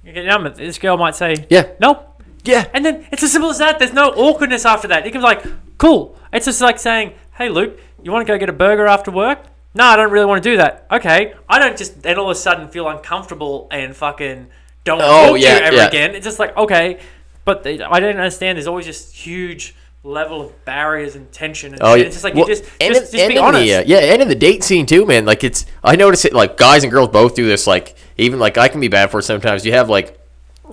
you get number. This girl might say, "Yeah, no, yeah," and then it's as simple as that. There's no awkwardness after that. You can be like, "Cool." It's just like saying, "Hey, Luke, you want to go get a burger after work?" No, I don't really want to do that. Okay, I don't just then all of a sudden feel uncomfortable and fucking. Don't talk to you ever again. It's just like, okay, but I don't understand. There's always this huge level of barriers and tension. And it's just like, just be honest. And in the date scene too, man. Like I notice it, like guys and girls both do this. Like even like I can be bad for it sometimes. You have like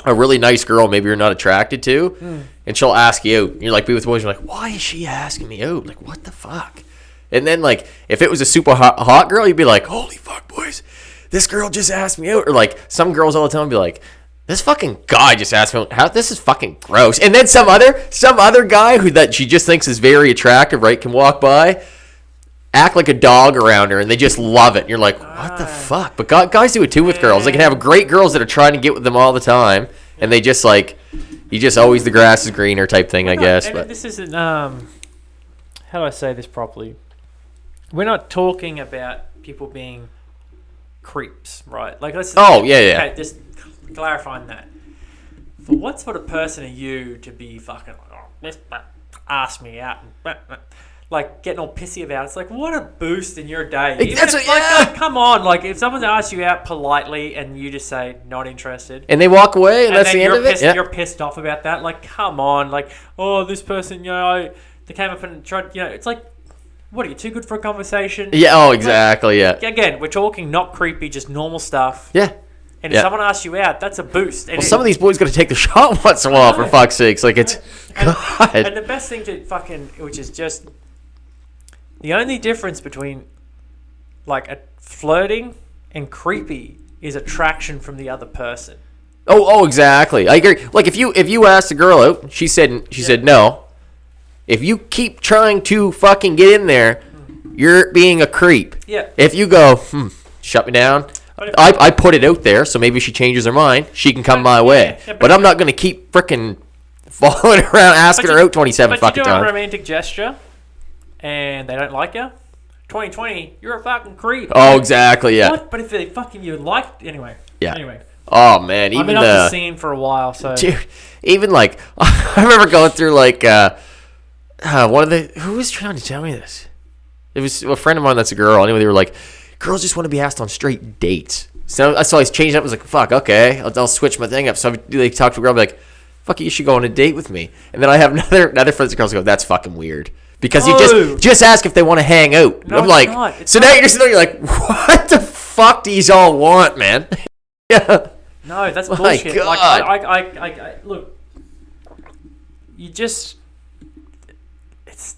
a really nice girl, maybe you're not attracted to, and she'll ask you out. You're like, be with boys, you're like, why is she asking me out? Like, what the fuck? And then like, if it was a super hot girl, you'd be like, holy fuck, boys. This girl just asked me out. Or like some girls all the time be like, this fucking guy just asked me out. This is fucking gross. And then some other guy who that she just thinks is very attractive, right, can walk by, act like a dog around her, and they just love it. And you're like, what the fuck? But guys do it too with girls. They can have great girls that are trying to get with them all the time, and they just like, you just always the grass is greener type thing, I guess. But this isn't, how do I say this properly? We're not talking about people being creeps, right? Like let's okay, just clarifying that. For what sort of person are you to be fucking like, oh, this ask me out? like getting all pissy about it. It's like, what a boost in your day. That's Even if, what- yeah. like, come on, like if someone asks you out politely and you just say not interested, And they walk away, and that's then the end you're of it. pissed, Yeah. you're pissed off about that. Like, come on, like, oh, this person, they came up and tried, it's like, what are you, too good for a conversation? Yeah. Oh, exactly. Yeah. Again, we're talking not creepy, just normal stuff. Yeah. And if someone asks you out, that's a boost. And Well, some of these boys got to take the shot once in a while, for fuck's sakes. Like, it's... God. And the best thing to fucking, which is just the only difference between like a flirting and creepy is attraction from the other person. Oh, exactly. I agree. Like, if you asked a girl out, she said no. If you keep trying to fucking get in there, you're being a creep. Yeah. If you go, shut me down. I put it out there, so maybe if she changes her mind, she can come my way. Yeah, but I'm not going to keep frickin' following around asking her out 27 fucking But you do a times. romantic gesture, and they don't like you. 2020, you're a fucking creep. Oh, exactly, yeah. What? But if they fucking you liked anyway. Yeah. Anyway, Oh, man. I've Even been up the scene for a while, so Dude, even like, I remember going through like, who was trying to tell me this? It was a friend of mine that's a girl. Anyway, they were like, girls just want to be asked on straight dates. So I saw he's changed up. I was like, fuck, okay, I'll switch my thing up. So they talk to a girl, I'll be like, fuck it, you should go on a date with me. And then I have another friend that girls go, that's fucking weird. Because you just ask if they want to hang out. No, I'm it's like, not. It's so not. now you're just there, you're like, what the fuck do you all want, man? Yeah. no, that's My bullshit. God. Like, I look, you just, it's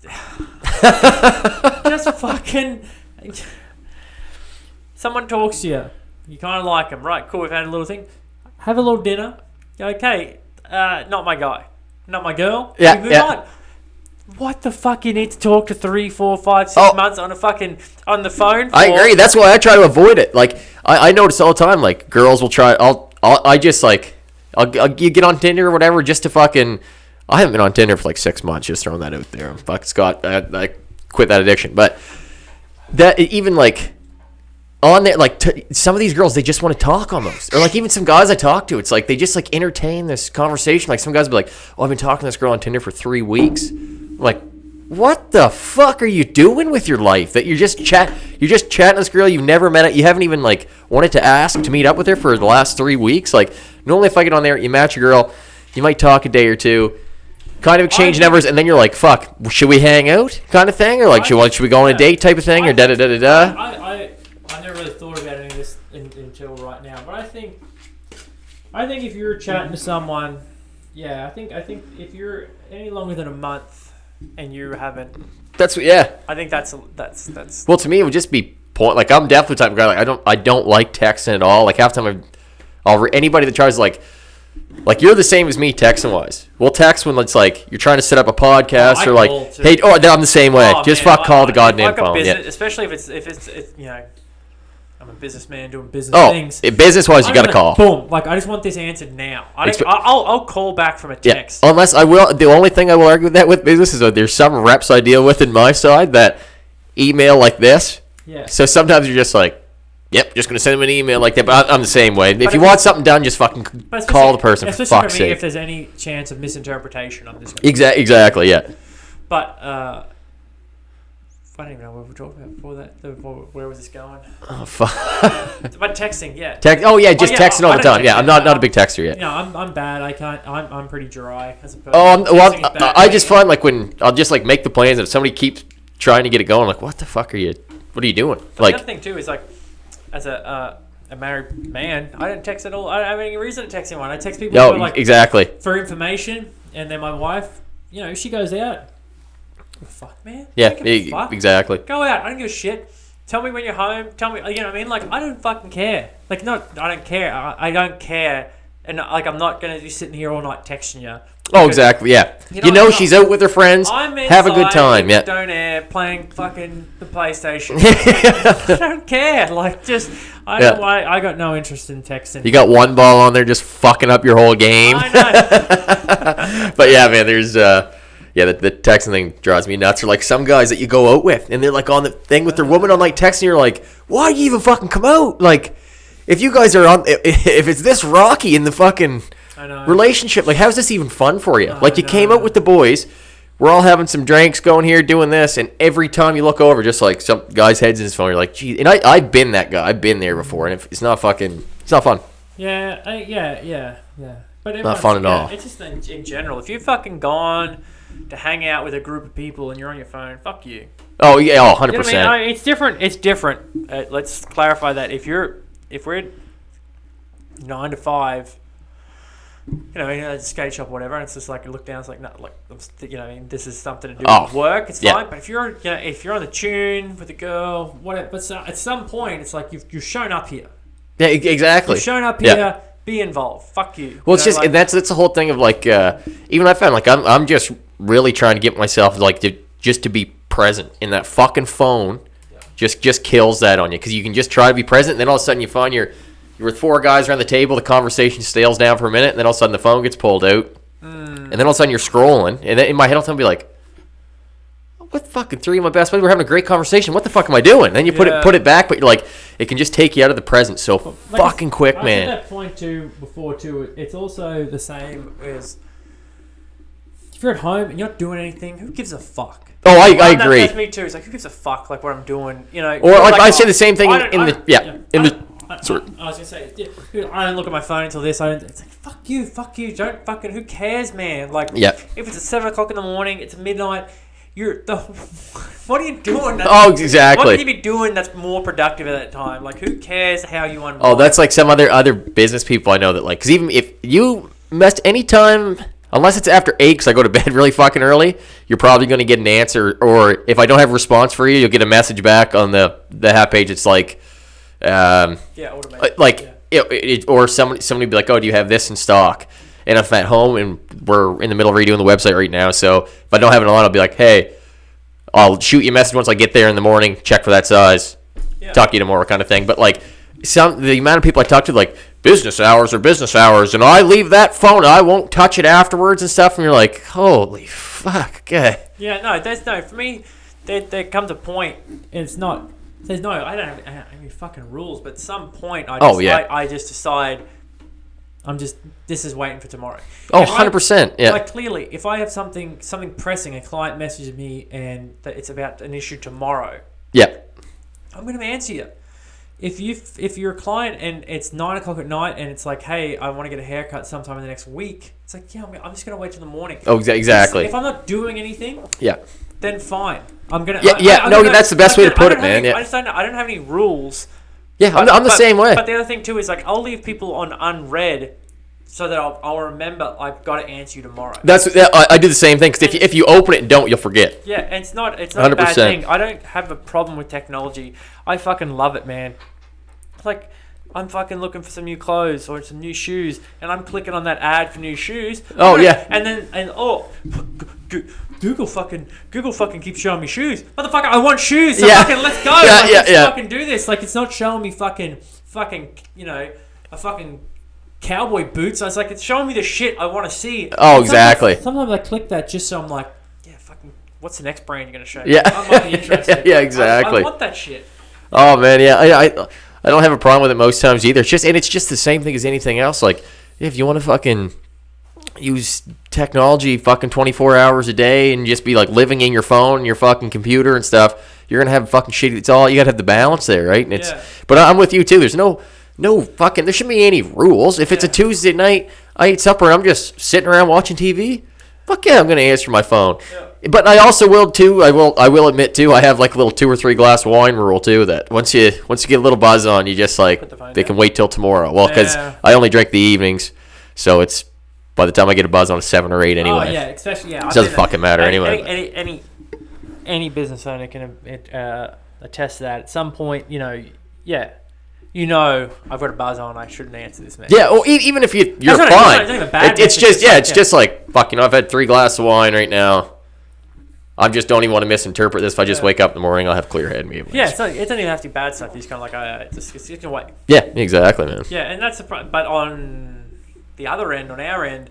just fucking. Someone talks to you, you kind of like them, right? Cool, we've had a little thing. Have a little dinner. Okay, not my guy, not my girl. Yeah, We move yeah. on. What the fuck you need to talk to 3, 4, 5, 6 months on the phone for? I agree. That's why I try to avoid it. Like I notice all the time. Like girls will try. I'll you get on Tinder or whatever just to fucking. I haven't been on Tinder for like 6 months. Just throwing that out there. Fuck Scott. I quit that addiction. But that even like on there, like some of these girls, they just want to talk almost. Or like even some guys I talk to, it's like they just like entertain this conversation. Like some guys will be like, "Oh, I've been talking to this girl on Tinder for 3 weeks." I'm like, what the fuck are you doing with your life? That you're just chatting this girl you've never met. You haven't even like wanted to ask to meet up with her for the last 3 weeks. Like normally, if I get on there, you match a girl, you might talk a day or two, kind of exchange numbers, and then you're like, fuck, should we hang out, kind of thing, or like should we go on a date type of thing, or da da da da da. I never really thought about any of this until right now, but I think if you're chatting to someone, I think if you're any longer than a month and you haven't, That's yeah. I think that's. Well, to me, it would just be point. Like I'm definitely the type of guy. Like I don't like texting at all. Like half the time anybody that tries like you're the same as me texting wise. We'll text when it's like you're trying to set up a podcast or like, hey, I'm the same way. Just call the goddamn phone. Yeah. Especially if it's I'm a businessman doing business things. Business wise, you got to call. Boom! Like I just want this answered now. I'll call back from a text. Yeah. Unless I will. The only thing I will argue with that with business is that there's some reps I deal with in my side that email like this. Yeah. So sometimes you're just like, yep, just gonna send them an email like that. But I'm the same way. If you want something done, just fucking call the person. For fuck's sake. If there's any chance of misinterpretation, I'm just exactly. Yeah. But I don't even know what we were talking about before that. Where was this going? Oh fuck. But texting, yeah. Texting all the time. Yeah, I'm not a big texter yet. No, I'm bad. I can't. I'm pretty dry as a person. I just find like when I'll just like make the plans, and if somebody keeps trying to get it going, like what the are you doing? But like the other thing too is like, as a married man, I don't text at all. I don't have any reason to text anyone. I text people for, like, exactly for information, and then my wife, she goes out. Fuck, man. Yeah, exactly. Go out. I don't give a shit. Tell me when you're home. Tell me, you know what I mean? Like, I don't fucking care. Like, I don't care. I don't care. And, like, I'm not going to be sitting here all night texting you. Oh, exactly, yeah. She's out with her friends. Have a good time, yeah. Don't air, playing fucking the PlayStation. I don't care. Like, just, I got no interest in texting. You got one ball on there just fucking up your whole game. I know. But, yeah, man, there's... the texting thing drives me nuts. Or like some guys that you go out with, and they're like on the thing with their woman on like texting. You're like, why do you even fucking come out? Like, if you guys are on, if it's this rocky in the fucking relationship, like how's this even fun for you? Like you came out with the boys, we're all having some drinks, going here, doing this, and every time you look over, just like some guy's head's in his phone, you're like, geez. And I've been that guy. I've been there before, and it's not fun. Yeah. But Not fun at all. It's just in general. If you've fucking gone to hang out with a group of people and you're on your phone, fuck you. Oh, yeah, 100%. You know what I mean? It's different. It's different. Let's clarify that. If we're 9 to 5, in a skate shop or whatever, and it's just like you look down, it's like, no, like, this is something to do with work. It's fine. But if you're on the tune with a girl, whatever. But at some point, it's like you've shown up here. Yeah, exactly. You've shown up here. Yeah. Be involved. Fuck you. Well, it's just that's the whole thing of like even I found like I'm just really trying to get myself like to be present in that fucking phone. Yeah. Just kills that on you because you can just try to be present, and then all of a sudden you find you're with 4 guys around the table. The conversation stales down for a minute, and then all of a sudden the phone gets pulled out, and then all of a sudden you're scrolling, and then in my head I'll be like, what fucking 3 of my best buddies were having a great conversation. What the fuck am I doing? Then you put it back, but you're like, it can just take you out of the present so fucking quick, man. I said that point before too. It's also the same as if you're at home and you're not doing anything. Who gives a fuck? Oh, I agree. That's me too. It's like, who gives a fuck? Like what I'm doing, Or like I say the same thing I was gonna say, I don't look at my phone until this. It's like fuck you. Don't fucking. Who cares, man? Like, if it's at 7 o'clock in the morning, it's midnight. What are you doing? Exactly. What can you be doing that's more productive at that time? Like, who cares how you unwind? Oh, that's like some other business people I know that like, because even if you messed any time, unless it's after 8, because I go to bed really fucking early, you're probably going to get an answer, or if I don't have a response for you, you'll get a message back on the half page. It's like, automated. Or somebody be like, oh, do you have this in stock? And if I'm at home and we're in the middle of redoing the website right now, so if I don't have it on, I'll be like, hey, I'll shoot you a message once I get there in the morning, check for that size, talk to you tomorrow kind of thing. But like the amount of people I talk to, like business hours are business hours, and I leave that phone, I won't touch it afterwards and stuff, and you're like, holy fuck, okay. Yeah, no, for me, there comes a point, and it's not, I don't have any fucking rules, but at some point, I just decide, this is waiting for tomorrow. Oh, 100%. Yeah. Like, clearly, if I have something pressing, a client messages me and that it's about an issue tomorrow. Yeah. I'm going to answer you. If you're a client and it's 9 o'clock at night and it's like, hey, I want to get a haircut sometime in the next week, it's like, yeah, I'm just going to wait till the morning. Oh, exactly. If I'm not doing anything, then fine. I'm going to... that's the best way to put it, man. I don't have any rules. Yeah, I'm the same way. But the other thing too is like I'll leave people on unread so that I'll remember I've got to answer you tomorrow. I do the same thing because if you open it and don't, you'll forget. Yeah, and it's not 100%. A bad thing. I don't have a problem with technology. I fucking love it, man. Like I'm fucking looking for some new clothes or some new shoes, and I'm clicking on that ad for new shoes. Google fucking keeps showing me shoes. Motherfucker, I want shoes. So fucking let's go. Let's fucking do this. Like it's not showing me fucking a fucking cowboy boots. I was like, it's showing me the shit I want to see. Oh, exactly. Sometimes I click that just so I'm like, yeah, fucking, what's the next brand you're gonna show me? Yeah. I'm not interested. Yeah, exactly. I want that shit. Oh man, yeah. I don't have a problem with it most times either. It's just the same thing as anything else. Like if you want to fucking use technology fucking 24 hours a day and just be like living in your phone, your fucking computer and stuff, you're gonna have fucking shit. It's all you gotta have the balance there, right? And but I'm with you too. There's no fucking, there shouldn't be any rules. If it's a Tuesday night, I eat supper and I'm just sitting around watching TV, fuck yeah, I'm gonna answer my phone. But I also will too. I will admit too. I have like a little 2 or 3 glass wine rule too. That once you get a little buzz on, you just like they can wait till tomorrow. Well, because I only drink the evenings, so it's by the time I get a buzz on, it's 7 or 8 anyway. Oh yeah, especially it doesn't fucking matter anyway. Any business owner can attest to that. At some point, I've got a buzz on. I shouldn't answer this message. Yeah, or even if you're fine. It's just like fuck. I've had 3 glasses of wine right now. I just don't even want to misinterpret this. If I just wake up in the morning, I'll have clear head. Maybe. Yeah, it doesn't even have to be bad stuff. You just kind of like, it's gonna wait. Yeah, exactly, man. Yeah, and that's the problem. But on the other end, on our end,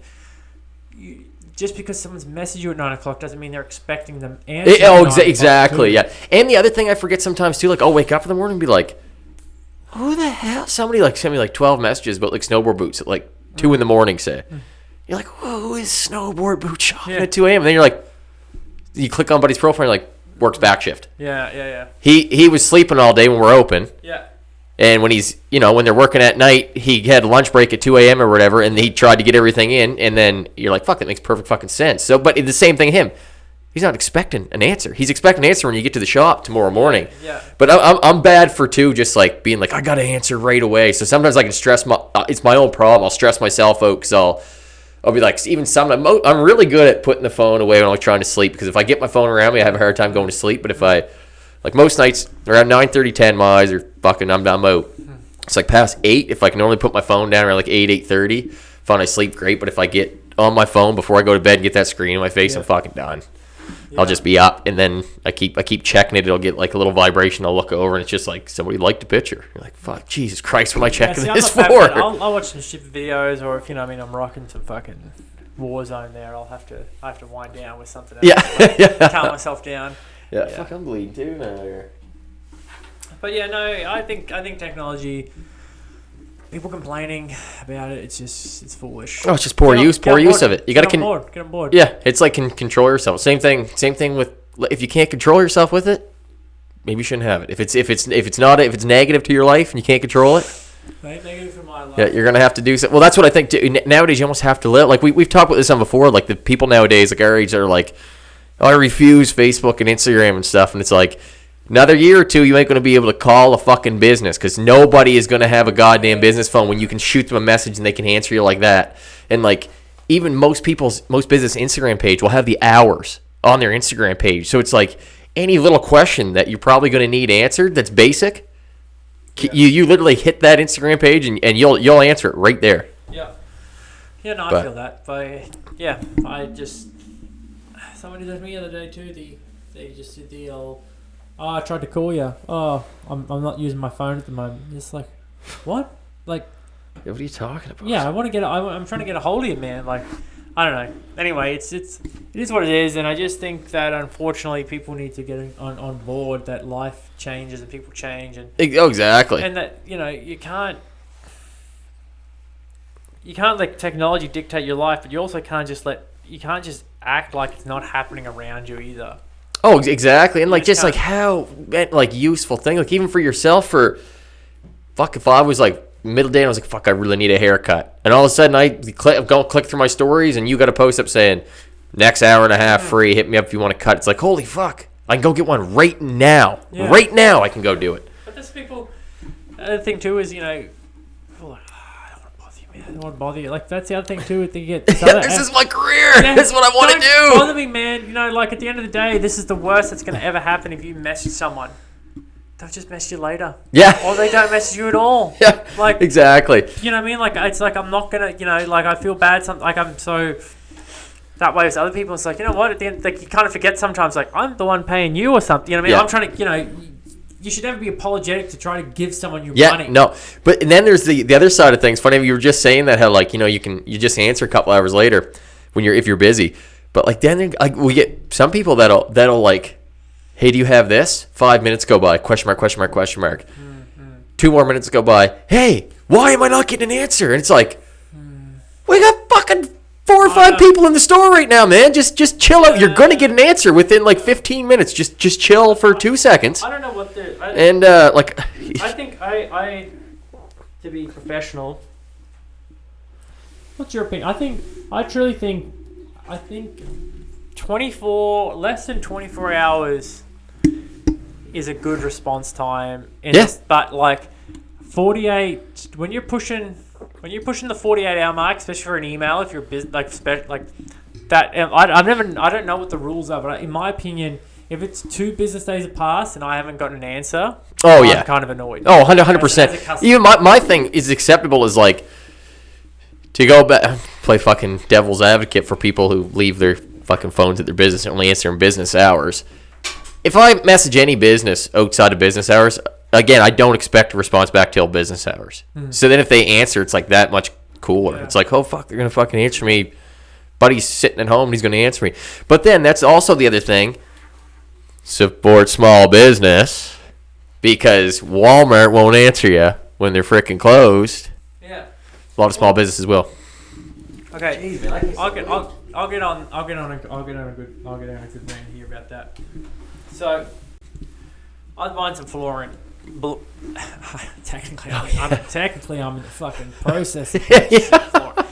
just because someone's messaged you at 9 o'clock doesn't mean they're expecting them answer. Exactly, yeah. And the other thing I forget sometimes too, like I'll wake up in the morning and be like, who the hell? Somebody like sent me like 12 messages about like snowboard boots at like 2 in the morning. Say, you're like, whoa, who is snowboard boot shopping at 2 a.m.? And then you're like, You click on buddy's profile, and you're like, works back shift. Yeah. He was sleeping all day when we're open. Yeah. And when he's, when they're working at night, he had a lunch break at 2 a.m. or whatever, and he tried to get everything in, and then you're like, fuck, that makes perfect fucking sense. So, but the same thing him. He's not expecting an answer. He's expecting an answer when you get to the shop tomorrow morning. Yeah. But I'm bad for, too, just like being like, I got to answer right away. So sometimes I can stress it's my own problem. I'll stress myself out because I'll be like, even sometimes, I'm really good at putting the phone away when I'm trying to sleep because if I get my phone around me, I have a hard time going to sleep. But if like most nights, around 9:30, 10 miles, or fucking, I'm out. It's like past 8. If I can only put my phone down around like 8, 8:30, find I sleep great. But if I get on my phone before I go to bed and get that screen in my face, I'm fucking done. Yeah. I'll just be up, and then I keep checking it. It'll get like a little vibration. I'll look over, and it's just like somebody liked the picture. You're like, fuck, Jesus Christ, what am I checking this for? I'll watch some shit videos, or if I'm rocking some fucking Warzone there, I have to wind down with something else. Yeah, calm myself down. Yeah, fuck, I'm bleeding too now here. But yeah, no, I think technology. People complaining about it, it's foolish. Oh, it's just poor use of it. You got to get on board. Yeah, it's like control yourself. Same thing with if you can't control yourself with it, maybe you shouldn't have it. If it's negative to your life and you can't control it, negative for my life. Yeah, you're gonna have to do so. Well, that's what I think too. Nowadays, you almost have to live. Like we've talked about this on before. Like the people nowadays, like our age, are like, oh, I refuse Facebook and Instagram and stuff, and it's like. Another year or two, you ain't going to be able to call a fucking business because nobody is going to have a goddamn business phone when you can shoot them a message and they can answer you like that. And, like, even most business Instagram page will have the hours on their Instagram page. So it's like any little question that you're probably going to need answered that's basic, you literally hit that Instagram page and you'll answer it right there. Yeah. Yeah, no, I feel that. But, yeah, somebody did me the other day, too. They just did the old... Oh, I tried to call you. Oh, I'm not using my phone at the moment. It's like, what? Like, yeah, what are you talking about? Yeah, I'm trying to get a hold of you, man. Like, I don't know. Anyway, it is what it is, and I just think that unfortunately people need to get on board that life changes and people change, and exactly, and that you can't let technology dictate your life, but you also can't just act like it's not happening around you either. Oh, exactly. And like how useful thing, like even for yourself, if I was like middle day and I was like, fuck, I really need a haircut. And all of a sudden I'm going to click through my stories and you got a post up saying next hour and a half free, hit me up if you want to cut. It's like, holy fuck, I can go get one right now. Yeah. Right now I can go do it. But there's people, the other thing too is, people are like, I don't want to bother you. Like, that's the other thing, too. They get this is my career. Yeah, this is what I want to do. Don't bother me, man. Like, at the end of the day, this is the worst that's going to ever happen if you message someone. They'll just message you later. Yeah. Or they don't message you at all. Yeah, like exactly. You know what I mean? Like, it's like I'm not going to, like, I feel bad. Like, I'm so... That way with other people, it's like, you know what? At the end, like, you kind of forget sometimes, like, I'm the one paying you or something. You know what I mean? Yeah. I'm trying to, you should never be apologetic to try to give someone your money. Yeah, no. But and then there's the other side of things. Funny, you were just saying that how you just answer a couple hours later if you're busy. But like then we get some people that'll like, hey, do you have this? 5 minutes go by, question mark. Mm-hmm. 2 more minutes go by. Hey, why am I not getting an answer? And it's like, we got fucking 4 or 5 people in the store right now, man. Just chill out. You're gonna get an answer within like 15 minutes. Just chill for 2 seconds. I don't know what the I think I to be professional. What's your opinion? I truly think less than 24 hours is a good response time. But like 48 when you're pushing the 48-hour mark, especially for an email, if you're busy, like that, I don't know what the rules are, but in my opinion, if it's 2 business days have passed and I haven't got an answer, I'm kind of annoyed. Oh, 100%. Even my thing is acceptable is like to go back play fucking devil's advocate for people who leave their fucking phones at their business and only answer in business hours. If I message any business outside of business hours, again, I don't expect a response back till business hours. Mm. So then if they answer, it's like that much cooler. Yeah. It's like, oh, fuck, they're going to fucking answer me. Buddy's sitting at home and he's going to answer me. But then that's also the other thing. Support small business because Walmart won't answer you when they're freaking closed. Yeah. A lot of small businesses will. Okay. Jeez, man, I can't I'll get on a good rant here about that. So, I'd find some flooring. Technically, I'm in the fucking process. Of flooring.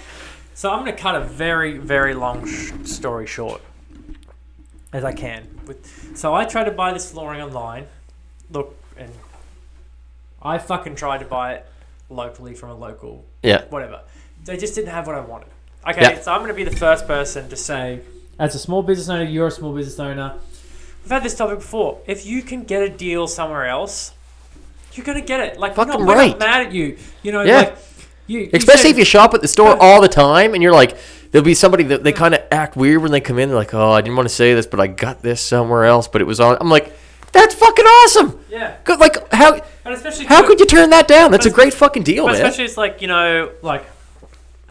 So I'm going to cut a very, very long story short as I can. So I tried to buy this flooring online. Look, and I fucking tried to buy it locally from a local. Yeah. Whatever. They just didn't have what I wanted. Okay, so I'm going to be the first person to say, as a small business owner, you're a small business owner. We've had this topic before. If you can get a deal somewhere else, you're going to get it. Like, we're not mad at you. You know, like, especially if you shop at the store all the time and you're like, there'll be somebody that they kind of act weird when they come in. They're like, oh, I didn't want to say this, but I got this somewhere else, but it was on. I'm like, that's fucking awesome. Yeah. Good. Like, how could you turn that down? That's a great fucking deal, man. Especially it's like,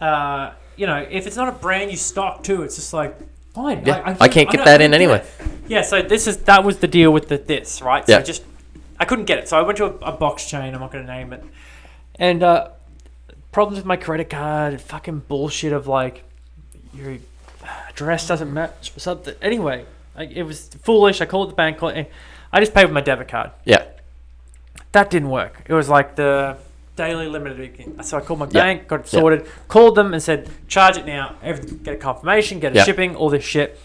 if it's not a brand you stock too, it's just like, fine. Yeah. I can't get that in anyway. Yeah, so that was the deal with this, right? Yeah. So I couldn't get it. So I went to a box chain, I'm not going to name it. And problems with my credit card, fucking bullshit of like, your address doesn't match or something. Anyway, it was foolish. I called the bank, and I just paid with my debit card. Yeah. That didn't work. It was like the daily limited. So I called my bank, got it sorted, called them and said, charge it now. Get a confirmation, get a shipping, all this shit.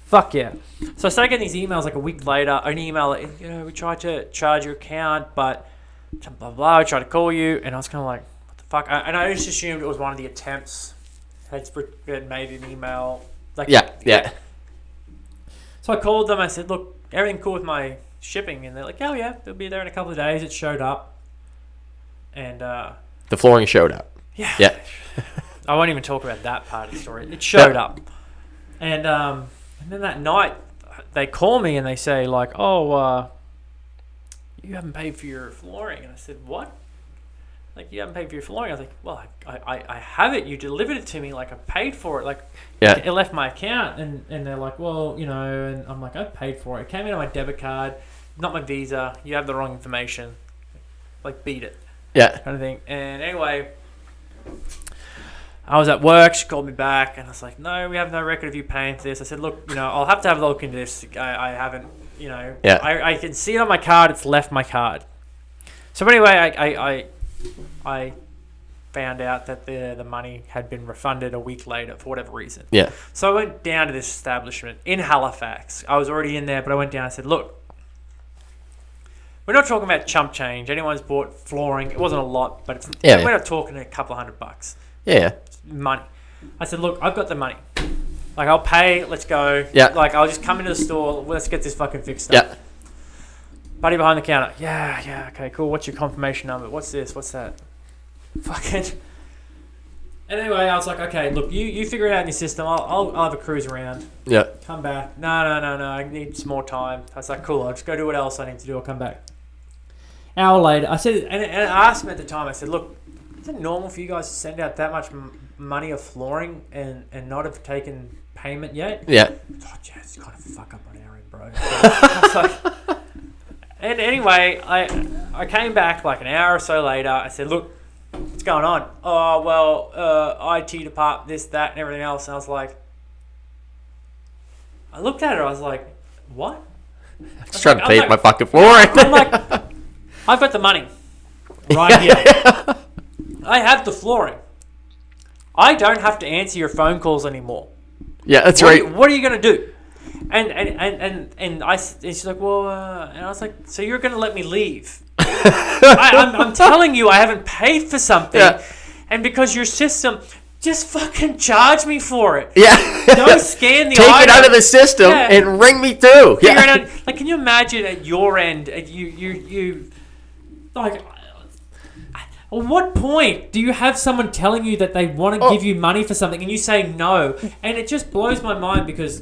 Fuck yeah. So I started getting these emails like a week later. An email, we tried to charge your account, but blah, blah, blah. I tried to call you. And I was kind of like, what the fuck? And I just assumed it was one of the attempts. Had made an email. Like, yeah. So I called them. I said, look, everything cool with my shipping? And they're like, oh yeah, they'll be there in a couple of days. It showed up. And the flooring showed up. Yeah. I won't even talk about that part of the story. It showed up. And then that night, they call me and they say like, oh, you haven't paid for your flooring. And I said, what? Like, you haven't paid for your flooring? I was like, well, I have it. You delivered it to me. Like, I paid for it. Like, it left my account. And they're like, well, and I'm like, I paid for it. It came out of my debit card, not my Visa. You have the wrong information. Like, beat it. Yeah. Kind of thing. And anyway, I was at work. She called me back. And I was like, no, we have no record of you paying for this. I said, look, I'll have to have a look into this. I haven't, I can see it on my card. It's left my card. So anyway, I found out that the money had been refunded a week later for whatever reason. Yeah. So I went down to this establishment in Halifax. I was already in there, but I went down and said, look, we're not talking about chump change. Anyone's bought flooring. It wasn't a lot, but we're not talking a couple of $100. Yeah. Money. I said, look, I've got the money. Like, I'll pay. Let's go. Yeah. Like, I'll just come into the store. Let's get this fucking fixed up. Yeah. Buddy behind the counter. Yeah, okay, cool. What's your confirmation number? What's this? What's that? Fucking. And anyway, I was like, okay, look, you figure it out in your system. I'll have a cruise around. Yeah. Come back. No. I need some more time. I was like, cool. I'll just go do what else I need to do. I'll come back. Hour later, I said, and I asked him at the time. I said, look, is it normal for you guys to send out that much money of flooring and not have taken payment yet? Yeah. Oh, yeah, it's kind of fuck up on our end, bro. I was like, and anyway, I came back like an hour or so later. I said, look, what's going on? Oh, well, IT department, this, that, and everything else. And I was like, I looked at her. I was like, what? I'm just trying to pay for my fucking flooring. I'm like, I've got the money right here. I have the flooring. I don't have to answer your phone calls anymore. Yeah, that's right. What are you going to do? And she's like, well, and I was like, so you're going to let me leave? I'm telling you, I haven't paid for something, and because your system, just fucking charge me for it. Yeah, don't scan the take item. it out of the system and ring me through. Figure it out. Like, can you imagine at your end, you like. At what point do you have someone telling you that they want to give you money for something and you say no? And it just blows my mind because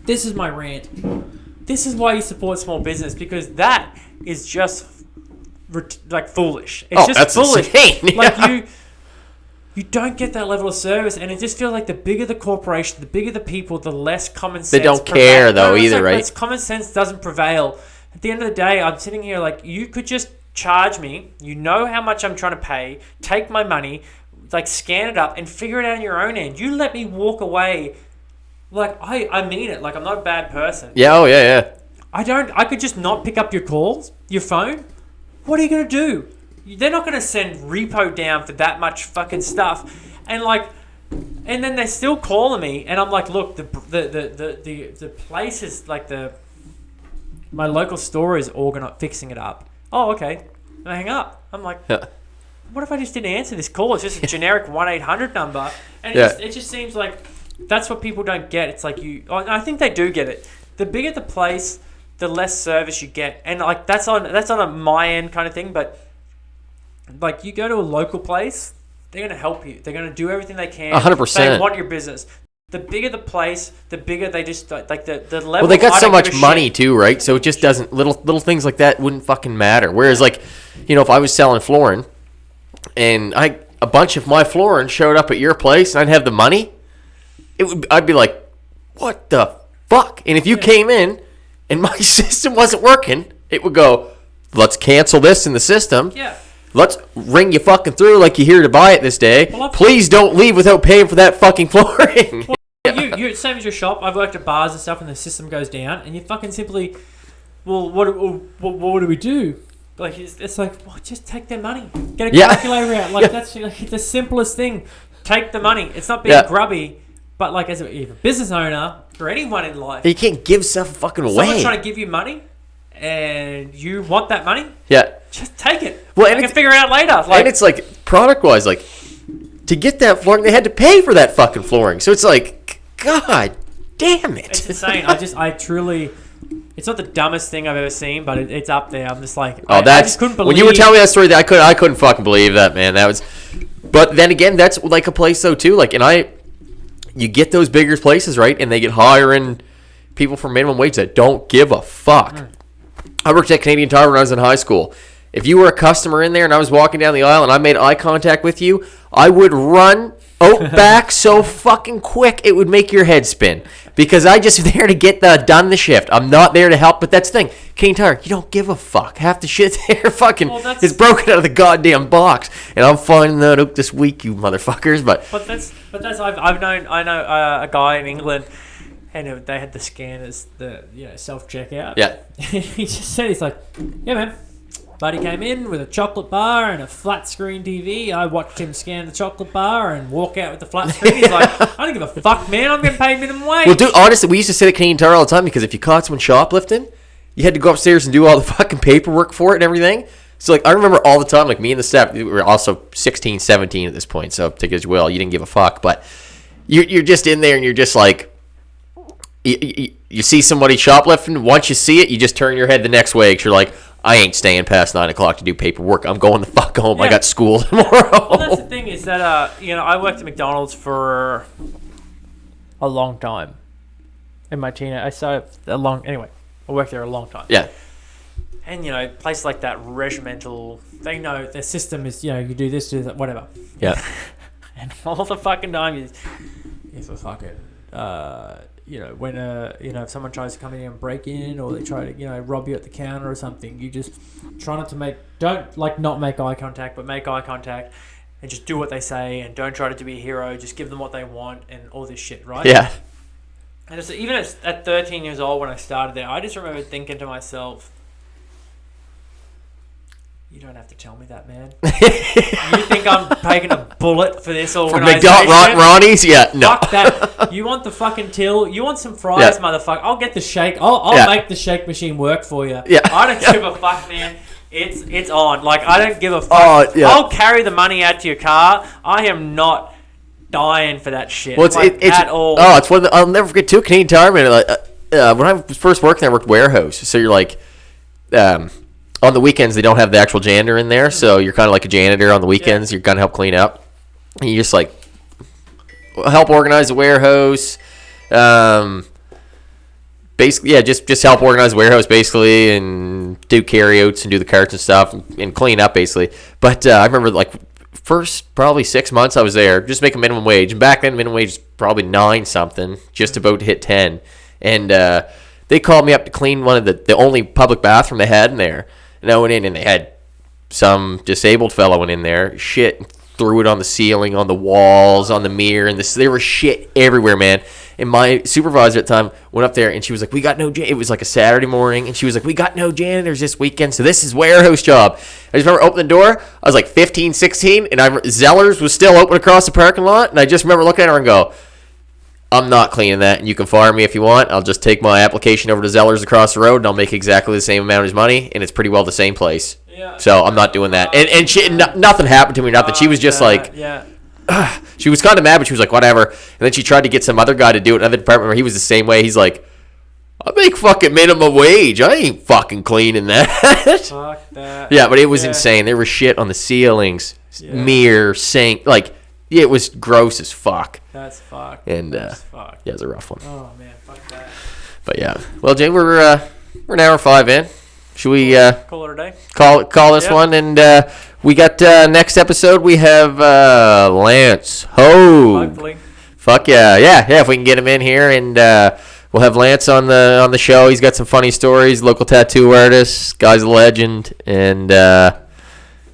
this is my rant. This is why you support small business, because that is just like foolish. It's just foolish. Insane. Like you don't get that level of service, and it just feels like the bigger the corporation, the bigger the people, the less common sense. They don't care though either, right? Common sense doesn't prevail. At the end of the day, I'm sitting here like, you could just charge me. You know how much I'm trying to pay. Take my money. like scan it up and figure it out on your own end. You let me walk away. Like, I mean it. Like, I'm not a bad person. Yeah, oh, yeah. I could just not pick up your calls, your phone. What are you going to do? They're not going to send repo down for that much fucking stuff. And like, and then they're still calling me, and I'm like, look, the place is like my local store is fixing it up. Oh, okay. And I hang up. I'm like, what if I just didn't answer this call? It's just a generic 1-800 number, and it just seems like that's what people don't get. It's like I think they do get it. The bigger the place, the less service you get, and like that's on a my end kind of thing. But like, you go to a local place, they're gonna help you. They're gonna do everything they can. 100%. They want your business. The bigger the place, the bigger they just like the level. Well, they got so much money too, right? So it just doesn't little things like that wouldn't fucking matter. Whereas like, if I was selling flooring, and a bunch of my flooring showed up at your place, and I'd have the money, I'd be like, what the fuck? And if you came in and my system wasn't working, it would go, let's cancel this in the system. Yeah. Let's ring you fucking through like you're here to buy it this day. Well, please don't leave without paying for that fucking flooring. Well, you same as your shop. I've worked at bars and stuff, and the system goes down, and you fucking simply, well, what do we do? Like, it's like, well, just take their money. Get a calculator out. Like, that's like, the simplest thing. Take the money. It's not being grubby, but like, as a business owner or anyone in life, you can't give stuff fucking away. Someone's trying to give you money, and you want that money. Yeah. Just take it. Well, and I can figure it out later. Like, and it's like, product-wise, like, to get that flooring, they had to pay for that fucking flooring. So it's like, God damn it. It's insane. I truly... It's not the dumbest thing I've ever seen, but it's up there. I'm just like, I just couldn't believe. When you were telling me that story, I couldn't fucking believe that, man. That was, but then again, that's like a place though too. Like, you get those bigger places, right? And they get hiring people for minimum wage that don't give a fuck. I worked at Canadian Tire when I was in high school. If you were a customer in there and I was walking down the aisle and I made eye contact with you, I would run out back so fucking quick it would make your head spin. Because I just there to get done the shift. I'm not there to help, but that's the thing. Canadian Tire, you don't give a fuck. Half the shit there fucking is broken out of the goddamn box. And I'm finding that out this week, you motherfuckers. But I know a guy in England, and they had the scanners, the self checkout. Yeah. He just said, he's like, yeah, man. Buddy came in with a chocolate bar and a flat screen TV. I watched him scan the chocolate bar and walk out with the flat screen. He's like, I don't give a fuck, man. I'm getting paid minimum wage. Well, dude, honestly, we used to sit at Canadian Tire all the time because if you caught someone shoplifting, you had to go upstairs and do all the fucking paperwork for it and everything. So, like, I remember all the time, like, me and the staff, we were also 16, 17 at this point, so take it as well. You didn't give a fuck. But you're just in there and you're just like, you see somebody shoplifting. Once you see it, you just turn your head the next way because you're like, I ain't staying past 9 o'clock to do paperwork. I'm going the fuck home. Yeah. I got school tomorrow. Well, that's the thing is that, I worked at McDonald's for a long time. In my teenage, I worked there a long time. Yeah. And, places like that, regimental, they know their system is, you do this, do that, whatever. Yeah. And all the fucking time is a fucking, when if someone tries to come in and break in, or they try to rob you at the counter or something, you just try not make eye contact, but make eye contact and just do what they say, and don't try to be a hero. Just give them what they want and all this shit, right? Yeah. And it's, even at 13 years old when I started there, I just remember thinking to myself, you don't have to tell me that, man. You think I'm taking a bullet for this organisation? For Ronnie's? Yeah, no. Fuck that. You want the fucking till? You want some fries, motherfucker? I'll get the shake. I'll make the shake machine work for you. Yeah. I don't give a fuck, man. It's on. Like, I don't give a fuck. I'll carry the money out to your car. I am not dying for that shit. Well, it's at all. Oh, it's one I'll never forget too. Canadian Tire, man. When I was first working there, I worked warehouse. So you're like, on the weekends, they don't have the actual janitor in there, so you're kind of like a janitor on the weekends. You're going to help clean up. And you just, like, help organize the warehouse. Basically, yeah, just help organize the warehouse, basically, and do carryouts and do the carts and stuff and clean up, basically. But I remember, like, first probably 6 months I was there, just making minimum wage. And back then, minimum wage was probably 9-something, just about to hit 10. And they called me up to clean one of the only public bathroom they had in there. And I went in and they had some disabled fellow in there, threw it on the ceiling, on the walls, on the mirror, and there was shit everywhere, man. And my supervisor at the time went up there, and she was like, "We got no." It was like a Saturday morning, and she was like, "We got no janitors this weekend, so this is warehouse job." I just remember opening the door. I was like 15, 16, and Zeller's was still open across the parking lot, and I just remember looking at her and go, "I'm not cleaning that, and you can fire me if you want. I'll just take my application over to Zeller's across the road, and I'll make exactly the same amount as money, and it's pretty well the same place." Yeah. So I'm not doing that. And she, nothing happened to me. Nothing. She was just like, she was kind of mad, but she was like, whatever. And then she tried to get some other guy to do it in another department where he was the same way. He's like, I make fucking minimum wage. I ain't fucking cleaning that. Fuck that. Yeah, but it was insane. There was shit on the ceilings, mirror, sink. Like, it was gross as fuck. That's fucked. And That's fucked. yeah, it was a rough one. Oh man, fuck that. But yeah, well, Jay, we're an hour 5 in. Should we call it a day? Call this one? And we got next episode. We have Lance Hogue. Hopefully. Fuck yeah. If we can get him in here, and we'll have Lance on the show. He's got some funny stories. Local tattoo artist, guy's a legend. And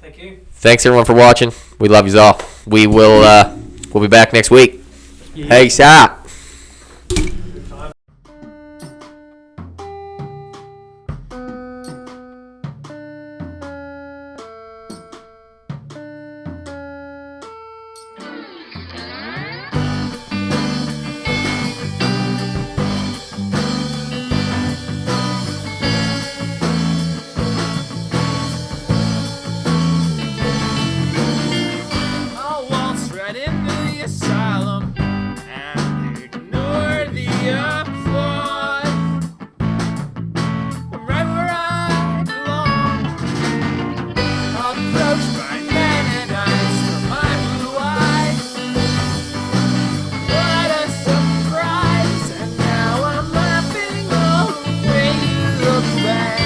Thank you. Thanks everyone for watching. We love you all. We will we'll be back next week. Yeah. Peace out. I'll waltz right into the asylum and ignore the applause. Right where I belong, approached by men and eyes from my blue eyes. What a surprise! And now I'm laughing all the way you look back.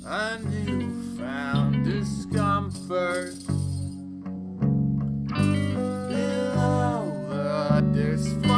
A newfound discomfort below the dysfunction.